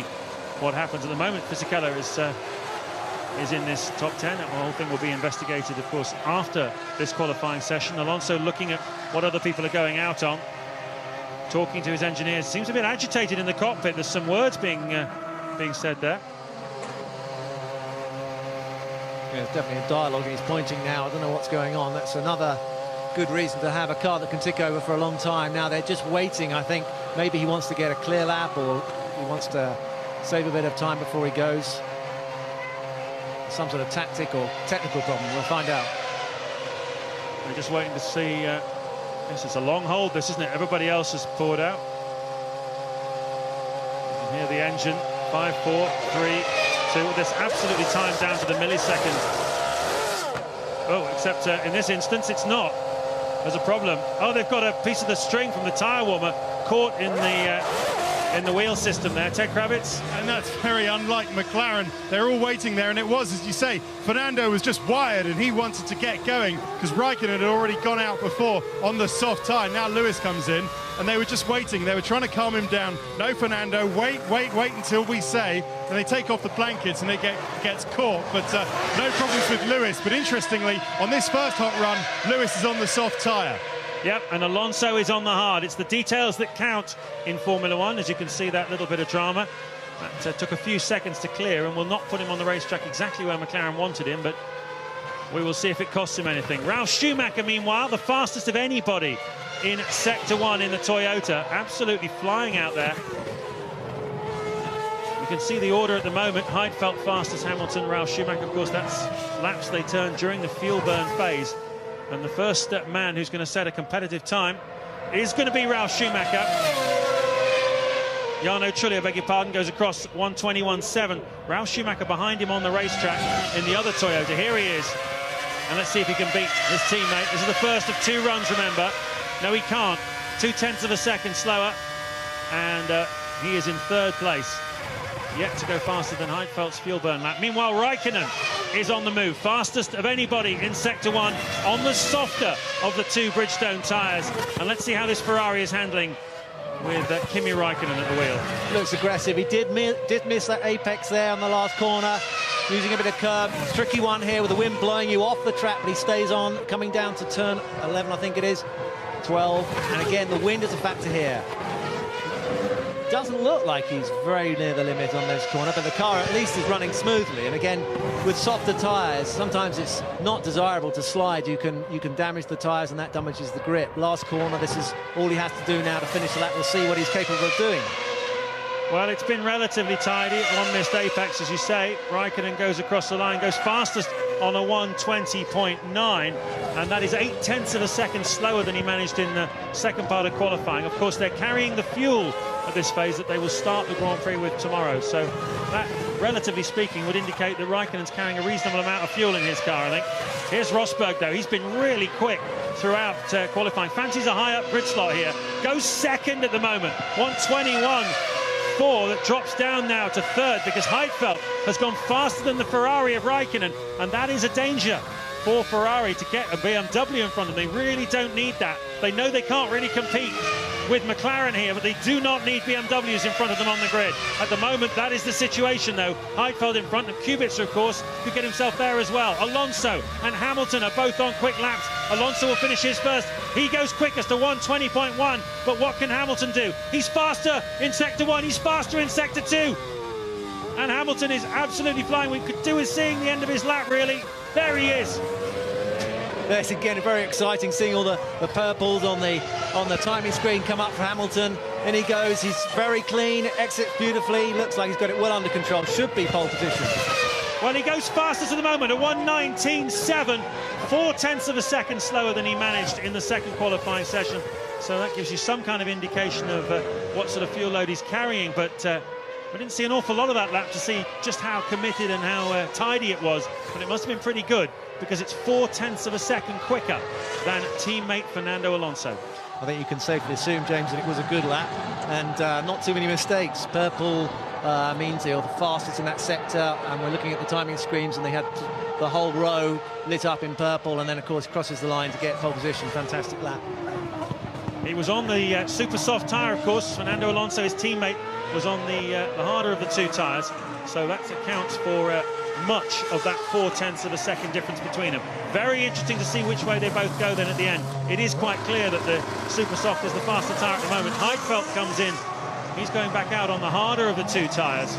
what happens. At the moment, Fisichella is in this top 10. The whole thing will be investigated, of course, after this qualifying session. Alonso looking at what other people are going out on, talking to his engineers. Seems a bit agitated in the cockpit. There's some words being said there. Yeah, there's definitely a dialogue, and he's pointing now. I don't know what's going on. That's another good reason to have a car that can tick over for a long time. Now they're just waiting. I think maybe he wants to get a clear lap, or he wants to save a bit of time before he goes. Some sort of tactic or technical problem. We'll find out. We're just waiting to see. Yes, it's a long hold, this, isn't it? Everybody else has poured out. You can hear the engine. 5, 4, 3, 2. This absolutely timed down to the millisecond. Oh, except in this instance, it's not. There's a problem. Oh, they've got a piece of the string from the tyre warmer caught in the wheel system there. Ted Kravitz. And that's very unlike McLaren. They're all waiting there, and it was, as you say, Fernando was just wired and he wanted to get going because Raikkonen had already gone out before on the soft tyre. Now Lewis comes in, and they were just waiting. They were trying to calm him down. No, Fernando, wait until we say. And they take off the blankets and it gets caught. But no problems with Lewis. But interestingly, on this first hot run, Lewis is on the soft tyre. Yep, and Alonso is on the hard. It's the details that count in Formula One. As you can see, that little bit of drama. That took a few seconds to clear and will not put him on the racetrack exactly where McLaren wanted him, but we will see if it costs him anything. Ralf Schumacher, meanwhile, the fastest of anybody in Sector 1 in the Toyota. Absolutely flying out there. You can see the order at the moment. Heidfeld fastest, Hamilton, Ralf Schumacher. Of course, that's laps they turn during the fuel burn phase. And the first man who's going to set a competitive time is going to be Ralf Schumacher. Jarno Trulli, I beg your pardon, goes across 1:21.7. Ralf Schumacher behind him on the racetrack in the other Toyota. Here he is. And let's see if he can beat his teammate. This is the first of 2 runs, remember. No, he can't. 0.2 of a second slower. And he is in 3rd place. Yet to go faster than Heidfeld's fuel burn lap. Meanwhile, Raikkonen is on the move. Fastest of anybody in Sector 1 on the softer of the 2 Bridgestone tyres. And let's see how this Ferrari is handling with Kimi Raikkonen at the wheel. Looks aggressive. He did miss that apex there on the last corner, using a bit of curb. Tricky one here with the wind blowing you off the track, but he stays on, coming down to turn 11, I think it is, 12. And again, the wind is a factor here. Doesn't look like he's very near the limit on this corner, but the car at least is running smoothly. And again, with softer tyres, sometimes it's not desirable to slide. You can damage the tyres, and that damages the grip. Last corner, this is all he has to do now to finish the lap. We'll see what he's capable of doing. Well, it's been relatively tidy. 1 missed apex, as you say. Raikkonen goes across the line, goes fastest on a 1:20.9, and that is 0.8 of a second slower than he managed in the second part of qualifying. Of course, they're carrying the fuel at this phase that they will start the Grand Prix with tomorrow. So that, relatively speaking, would indicate that Raikkonen's carrying a reasonable amount of fuel in his car, I think. Here's Rosberg, though. He's been really quick throughout qualifying. Fancies a high-up grid slot here. Goes second at the moment. 1:21.4. That drops down now to 3rd because Heidfeld has gone faster than the Ferrari of Raikkonen, and that is a danger for Ferrari to get a BMW in front of them. They really don't need that. They know they can't really compete with McLaren here, but they do not need BMWs in front of them on the grid. At the moment, that is the situation, though. Heidfeld in front, of Kubica, of course, could get himself there as well. Alonso and Hamilton are both on quick laps. Alonso will finish his first. He goes quickest to 1:20.1, but what can Hamilton do? He's faster in Sector 1, he's faster in Sector 2. And Hamilton is absolutely flying. We could do with seeing the end of his lap, really. There he is. Yes, again, very exciting seeing all the purples on the timing screen come up for Hamilton. In he goes, he's very clean, exits beautifully, looks like he's got it well under control, should be pole position. Well, he goes fastest at the moment, a 1:19.7, 0.4 of a second slower than he managed in the second qualifying session. So that gives you some kind of indication of what sort of fuel load he's carrying, but we didn't see an awful lot of that lap to see just how committed and how tidy it was, but it must have been pretty good, because it's 0.4 of a second quicker than teammate Fernando Alonso. I think you can safely assume, James, that it was a good lap and not too many mistakes. Purple means they're the fastest in that sector, and we're looking at the timing screens, and they had the whole row lit up in purple, and then, of course, crosses the line to get pole position. Fantastic lap. He was on the super soft tyre, of course. Fernando Alonso, his teammate, was on the harder of the 2 tyres, so that accounts for much of that 0.4 of a second difference between them. Very interesting to see which way they both go then at the end. It is quite clear that the super soft is the faster tyre at the moment. Heidfeld comes in. He's going back out on the harder of the 2 tyres.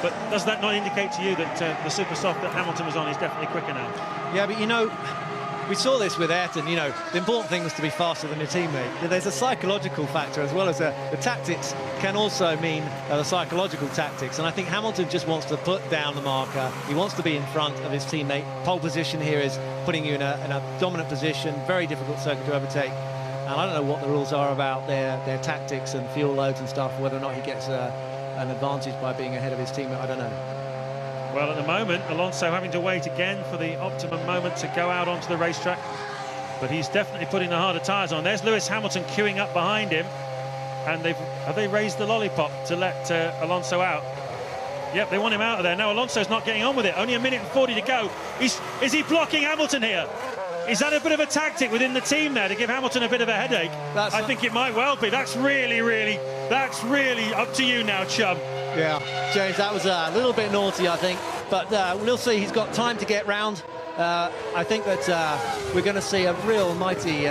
But does that not indicate to you that the super soft that Hamilton was on is definitely quicker now? Yeah, but you know, we saw this with Ayrton. You know, the important thing was to be faster than your teammate. There's a psychological factor as well as the tactics can also mean the psychological tactics. And I think Hamilton just wants to put down the marker. He wants to be in front of his teammate. Pole position here is putting you in a dominant position. Very difficult circuit to overtake. And I don't know what the rules are about their tactics and fuel loads and stuff, whether or not he gets an advantage by being ahead of his teammate. I don't know. Well, at the moment, Alonso having to wait again for the optimum moment to go out onto the racetrack. But he's definitely putting the harder tyres on. There's Lewis Hamilton queuing up behind him. And have they raised the lollipop to let Alonso out? Yep, they want him out of there. Now Alonso's not getting on with it. Only 1:40 to go. Is he blocking Hamilton here? Is that a bit of a tactic within the team there to give Hamilton a bit of a headache? I think it might well be. That's really up to you now, chum. Yeah, James, that was a little bit naughty, I think. But we'll see. He's got time to get round. I think that we're going to see a real mighty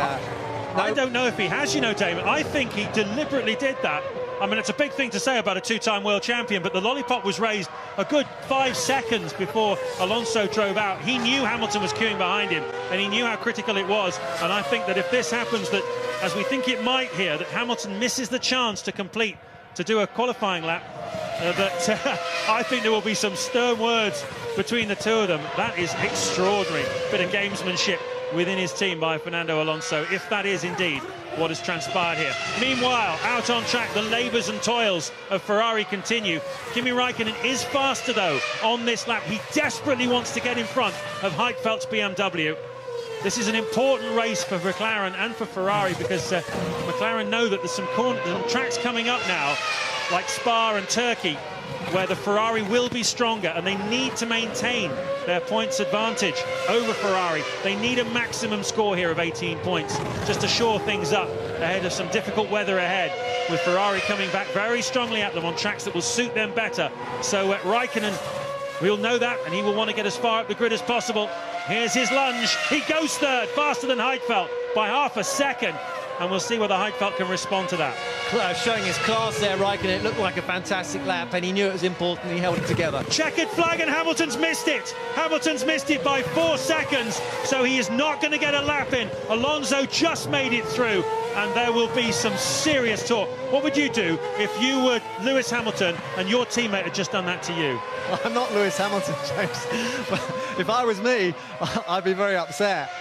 I don't know if he has, you know, Damon. I think he deliberately did that. I mean, it's a big thing to say about a two-time world champion, but the lollipop was raised a good 5 seconds before Alonso drove out. He knew Hamilton was queuing behind him, and he knew how critical it was. And I think that if this happens, that as we think it might here, that Hamilton misses the chance to complete, to do a qualifying lap, I think there will be some stern words between the two of them. That is extraordinary. Bit of gamesmanship within his team by Fernando Alonso, if that is indeed what has transpired here. Meanwhile, out on track, the labours and toils of Ferrari continue. Kimi Raikkonen is faster, though, on this lap. He desperately wants to get in front of Heidfeld's BMW. This is an important race for McLaren and for Ferrari, because McLaren know that there's some tracks coming up now, like Spa and Turkey, where the Ferrari will be stronger, and they need to maintain their points advantage over Ferrari. They need a maximum score here of 18 points just to shore things up ahead of some difficult weather ahead, with Ferrari coming back very strongly at them on tracks that will suit them better. So Raikkonen, we'll know that, and he will want to get as far up the grid as possible. Here's his lunge. He goes third, faster than Heidfeld by half a second. And we'll see whether Heidfeld can respond to that. Showing his class there, Raikkonen. It looked like a fantastic lap, and he knew it was important. He held it together. Checkered flag, and Hamilton's missed it. Hamilton's missed it by 4 seconds, so he is not going to get a lap in. Alonso just made it through, and there will be some serious talk. What would you do if you were Lewis Hamilton and your teammate had just done that to you? I'm not Lewis Hamilton, James. But if I was me, I'd be very upset.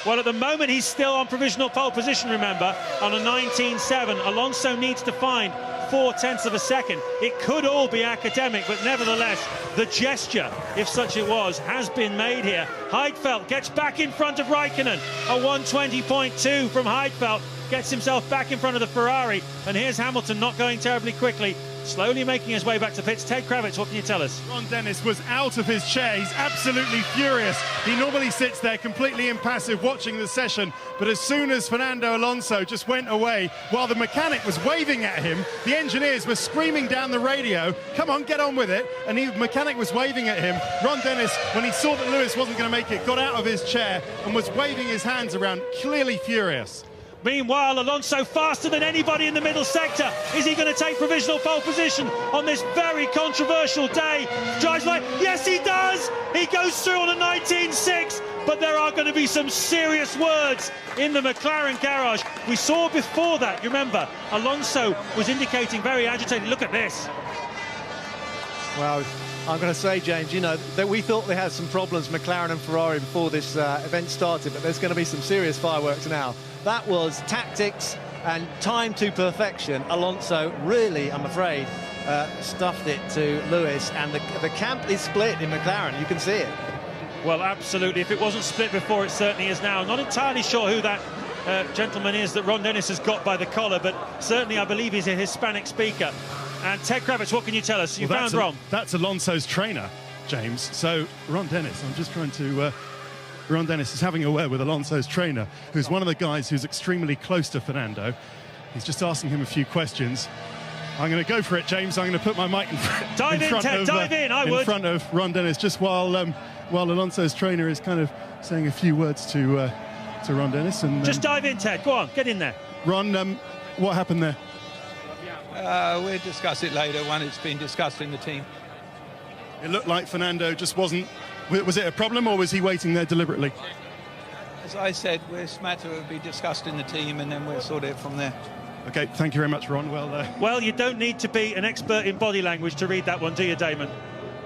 Well, at the moment, he's still on provisional pole position, remember, on a 19.7. Alonso needs to find 0.4 of a second. It could all be academic, but nevertheless, the gesture, if such it was, has been made here. Heidfeld gets back in front of Raikkonen. A 1:20.2 from Heidfeld gets himself back in front of the Ferrari. And here's Hamilton, not going terribly quickly, slowly making his way back to pits. Ted Kravitz, what can you tell us? Ron Dennis was out of his chair. He's absolutely furious. He normally sits there completely impassive watching the session, but as soon as Fernando Alonso just went away, while the mechanic was waving at him, the engineers were screaming down the radio, come on, get on with it, and the mechanic was waving at him. Ron Dennis, when he saw that Lewis wasn't going to make it, got out of his chair and was waving his hands around, clearly furious. Meanwhile, Alonso faster than anybody in the middle sector. Is he going to take provisional pole position on this very controversial day? Drives like, yes, he does. He goes through on a 19.6, but there are going to be some serious words in the McLaren garage. We saw before that, you remember, Alonso was indicating very agitated. Look at this. Well, I'm going to say, James, you know, that we thought they had some problems, McLaren and Ferrari, before this event started, but there's going to be some serious fireworks now. That was tactics and time to perfection. Alonso really, I'm afraid, stuffed it to Lewis, and the camp is split in McLaren. You can see it. Well, absolutely. If it wasn't split before, it certainly is now. Not entirely sure who that gentleman is that Ron Dennis has got by the collar, but certainly I believe he's a Hispanic speaker. And Ted Kravitz, what can you tell us? You found Ron. That's Alonso's trainer, James. So Ron Dennis, I'm just trying to... Ron Dennis is having a word with Alonso's trainer, who's one of the guys who's extremely close to Fernando. He's just asking him a few questions. I'm going to go for it, James. I'm going to put my mic in front of Ron Dennis, just while Alonso's trainer is kind of saying a few words to Ron Dennis. And just dive in, Ted. Go on, get in there. Ron, what happened there? We'll discuss it later when it's been discussed in the team. It looked like Fernando just wasn't... Was it a problem, or was he waiting there deliberately? As I said, this matter will be discussed in the team, and then we'll sort it from there. OK, thank you very much, Ron. Well, you don't need to be an expert in body language to read that one, do you, Damon?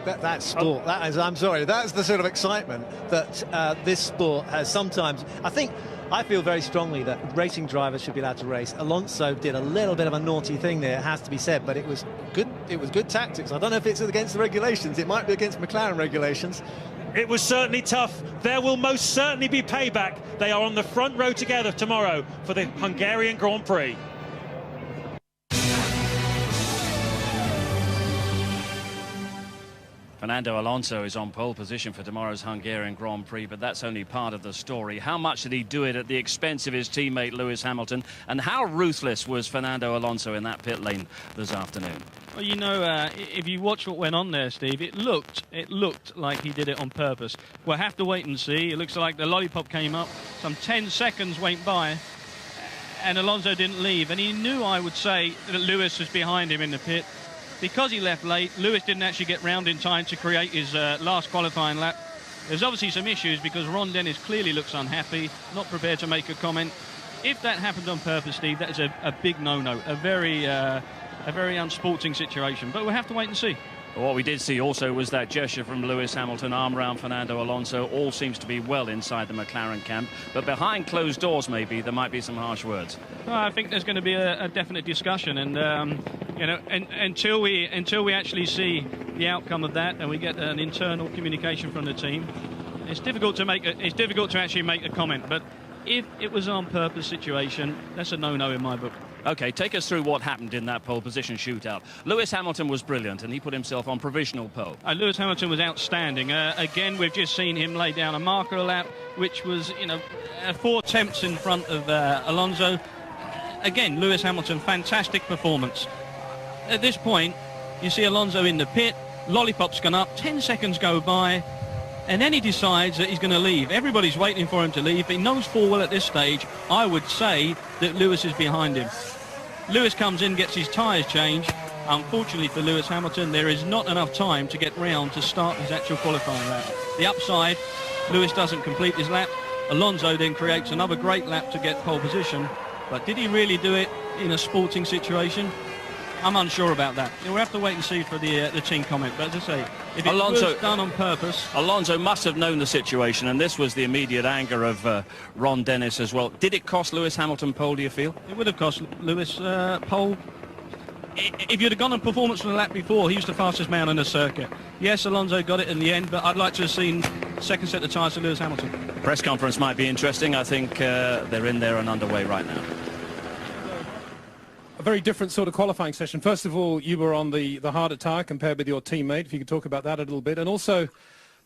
That's sport. That is, I'm sorry, that's the sort of excitement that this sport has sometimes. I feel very strongly that racing drivers should be allowed to race. Alonso did a little bit of a naughty thing there, it has to be said, but it was good. It was good tactics. I don't know if it's against the regulations. It might be against McLaren regulations. It was certainly tough. There will most certainly be payback. They are on the front row together tomorrow for the Hungarian Grand Prix. Fernando Alonso is on pole position for tomorrow's Hungarian Grand Prix, but that's only part of the story. How much did he do it at the expense of his teammate Lewis Hamilton, and how ruthless was Fernando Alonso in that pit lane this afternoon? Well, you know, if you watch what went on there, Steve, it looked like he did it on purpose. We'll have to wait and see. It looks like the lollipop came up. Some 10 seconds went by, and Alonso didn't leave, and he knew, I would say, that Lewis was behind him in the pit. Because he left late, Lewis didn't actually get round in time to create his last qualifying lap. There's obviously some issues because Ron Dennis clearly looks unhappy, not prepared to make a comment. If that happened on purpose, Steve, that is a big no-no, a very unsporting situation. But we'll have to wait and see. What we did see also was that gesture from Lewis Hamilton, arm around Fernando Alonso. All seems to be well inside the McLaren camp. But behind closed doors, maybe, there might be some harsh words. Well, I think there's going to be a definite discussion. And, until we actually see the outcome of that and we get an internal communication from the team, it's difficult to actually make a comment. But if it was on purpose situation, that's a no-no in my book. OK, take us through what happened in that pole position shootout. Lewis Hamilton was brilliant, and he put himself on provisional pole. Lewis Hamilton was outstanding. Again, we've just seen him lay down a marker lap, which was, 4 tenths in front of Alonso. Again, Lewis Hamilton, fantastic performance. At this point, you see Alonso in the pit, lollipop's gone up, 10 seconds go by, and then he decides that he's going to leave. Everybody's waiting for him to leave, but he knows full well at this stage, I would say, that Lewis is behind him. Lewis comes in, gets his tyres changed. Unfortunately for Lewis Hamilton, there is not enough time to get round to start his actual qualifying lap. The upside, Lewis doesn't complete his lap. Alonso then creates another great lap to get pole position. But did he really do it in a sporting situation? I'm unsure about that. We'll have to wait and see for the team comment. But as I say, if it was done on purpose... Alonso must have known the situation, and this was the immediate anger of Ron Dennis as well. Did it cost Lewis Hamilton pole, do you feel? It would have cost Lewis pole. If you'd have gone on performance from the lap before, he was the fastest man on the circuit. Yes, Alonso got it in the end, but I'd like to have seen second set of tyres to Lewis Hamilton. Press conference might be interesting. I think they're in there and underway right now. A very different sort of qualifying session. First of all, you were on the harder tyre compared with your teammate, if you could talk about that a little bit. And also,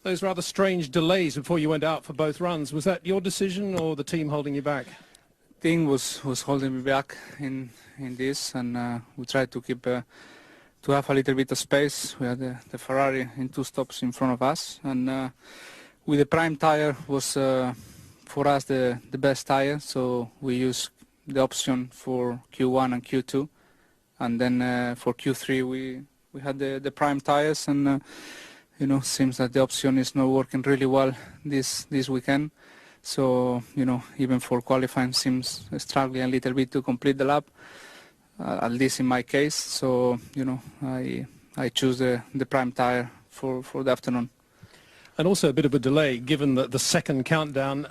those rather strange delays before you went out for both runs. Was that your decision or the team holding you back? Team was holding me back in this, and we tried to keep to have a little bit of space. We had the Ferrari in 2 stops in front of us, and with the prime tyre was for us the best tyre, so we used the option for Q1 and Q2, and then for Q3 we had the prime tires, and seems that the option is not working really well this weekend. So even for qualifying seems struggling a little bit to complete the lap, at least in my case. So I choose the prime tire for the afternoon. And also a bit of a delay, given the second countdown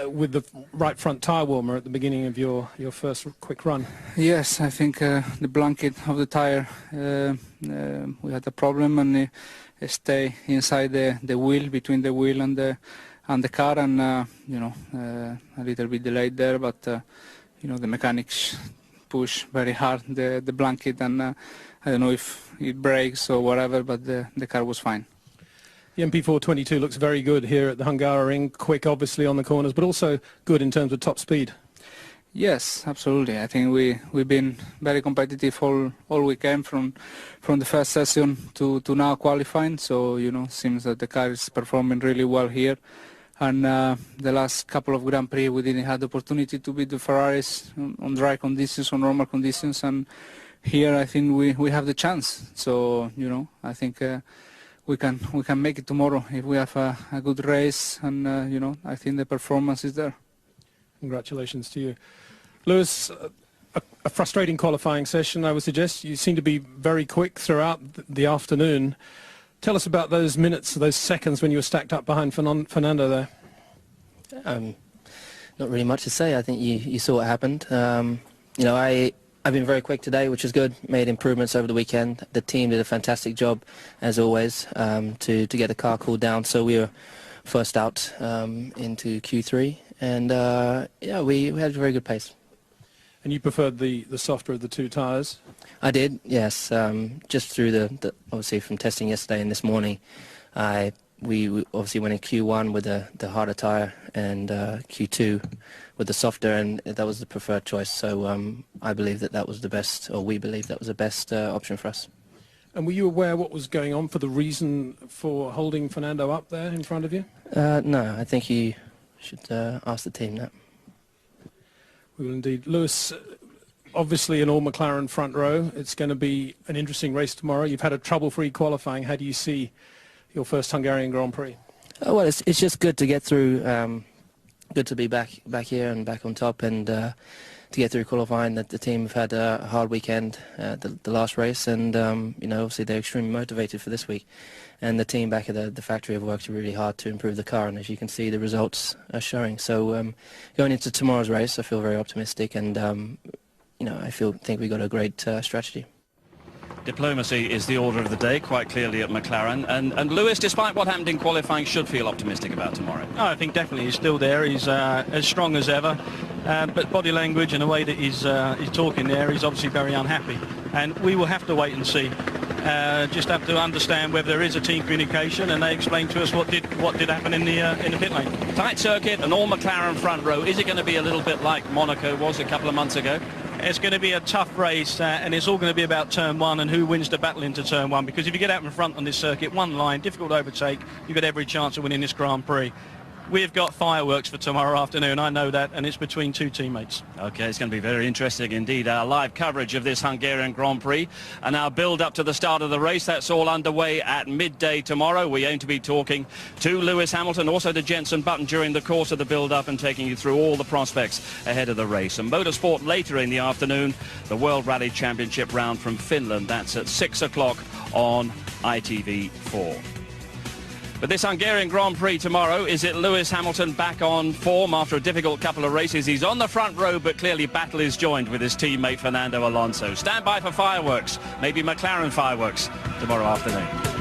with the right front tyre warmer at the beginning of your first quick run. Yes, I think the blanket of the tyre, we had a problem, and it stayed inside the wheel, between the wheel and the car, and a little bit delayed there, but the mechanics push very hard the blanket, and I don't know if it breaks or whatever, but the car was fine. The MP422 looks very good here at the Hungarian, quick obviously on the corners, but also good in terms of top speed. Yes, absolutely. I think we've been very competitive all weekend from the first session to now qualifying. So seems that the car is performing really well here. And the last couple of Grand Prix we didn't have the opportunity to beat the Ferraris on dry conditions, on normal conditions, and here I think we have the chance. So I think we can make it tomorrow if we have a good race, and I think the performance is there. Congratulations to you. Lewis, a frustrating qualifying session, I would suggest. You seem to be very quick throughout the afternoon. Tell us about those minutes, those seconds when you were stacked up behind Fernando there. Not really much to say. I think you saw what happened. I've been very quick today, which is good. Made improvements over the weekend. The team did a fantastic job, as always, to get the car cooled down. So we were first out into Q3, and we had a very good pace. And you preferred the softer of the 2 tyres? I did, yes. Just through the obviously from testing yesterday and this morning, we obviously went in Q1 with the harder tyre, and Q2 with the softer, and that was the preferred choice. So I believe that was the best, or we believe that was the best option for us. And were you aware what was going on, for the reason for holding Fernando up there in front of you? No, I think you should ask the team that. We will indeed. Lewis, obviously an all-McLaren front row. It's going to be an interesting race tomorrow. You've had a trouble-free qualifying. How do you see your first Hungarian Grand Prix? Well, it's just good to get through. Good to be back here and back on top, and to get through qualifying. That the team have had a hard weekend, the last race, and you know, obviously they're extremely motivated for this week. And the team back at the factory have worked really hard to improve the car, and as you can see, the results are showing. So going into tomorrow's race, I feel very optimistic, and you know, I think we got a great strategy. Diplomacy is the order of the day, quite clearly at McLaren. And Lewis, despite what happened in qualifying, should feel optimistic about tomorrow. Oh, I think definitely he's still there. He's as strong as ever. But body language and the way that he's talking there, he's obviously very unhappy. And we will have to wait and see. Just have to understand whether there is a team communication, and they explain to us what did happen in the pit lane. Tight circuit, an all-McLaren front row. Is it going to be a little bit like Monaco was a couple of months ago? It's going to be a tough race, and it's all going to be about turn one and who wins the battle into turn one, because if you get out in front on this circuit, one line, difficult to overtake, you've got every chance of winning this Grand Prix. We've got fireworks for tomorrow afternoon, I know that, and it's between two teammates. OK, it's going to be very interesting indeed. Our live coverage of this Hungarian Grand Prix and our build-up to the start of the race, that's all underway at midday tomorrow. We aim to be talking to Lewis Hamilton, also to Jenson Button during the course of the build-up, and taking you through all the prospects ahead of the race. And motorsport later in the afternoon, the World Rally Championship round from Finland. That's at 6 o'clock on ITV4. But this Hungarian Grand Prix tomorrow, is it Lewis Hamilton back on form after a difficult couple of races? He's on the front row, but clearly battle is joined with his teammate Fernando Alonso. Stand by for fireworks, maybe McLaren fireworks tomorrow afternoon.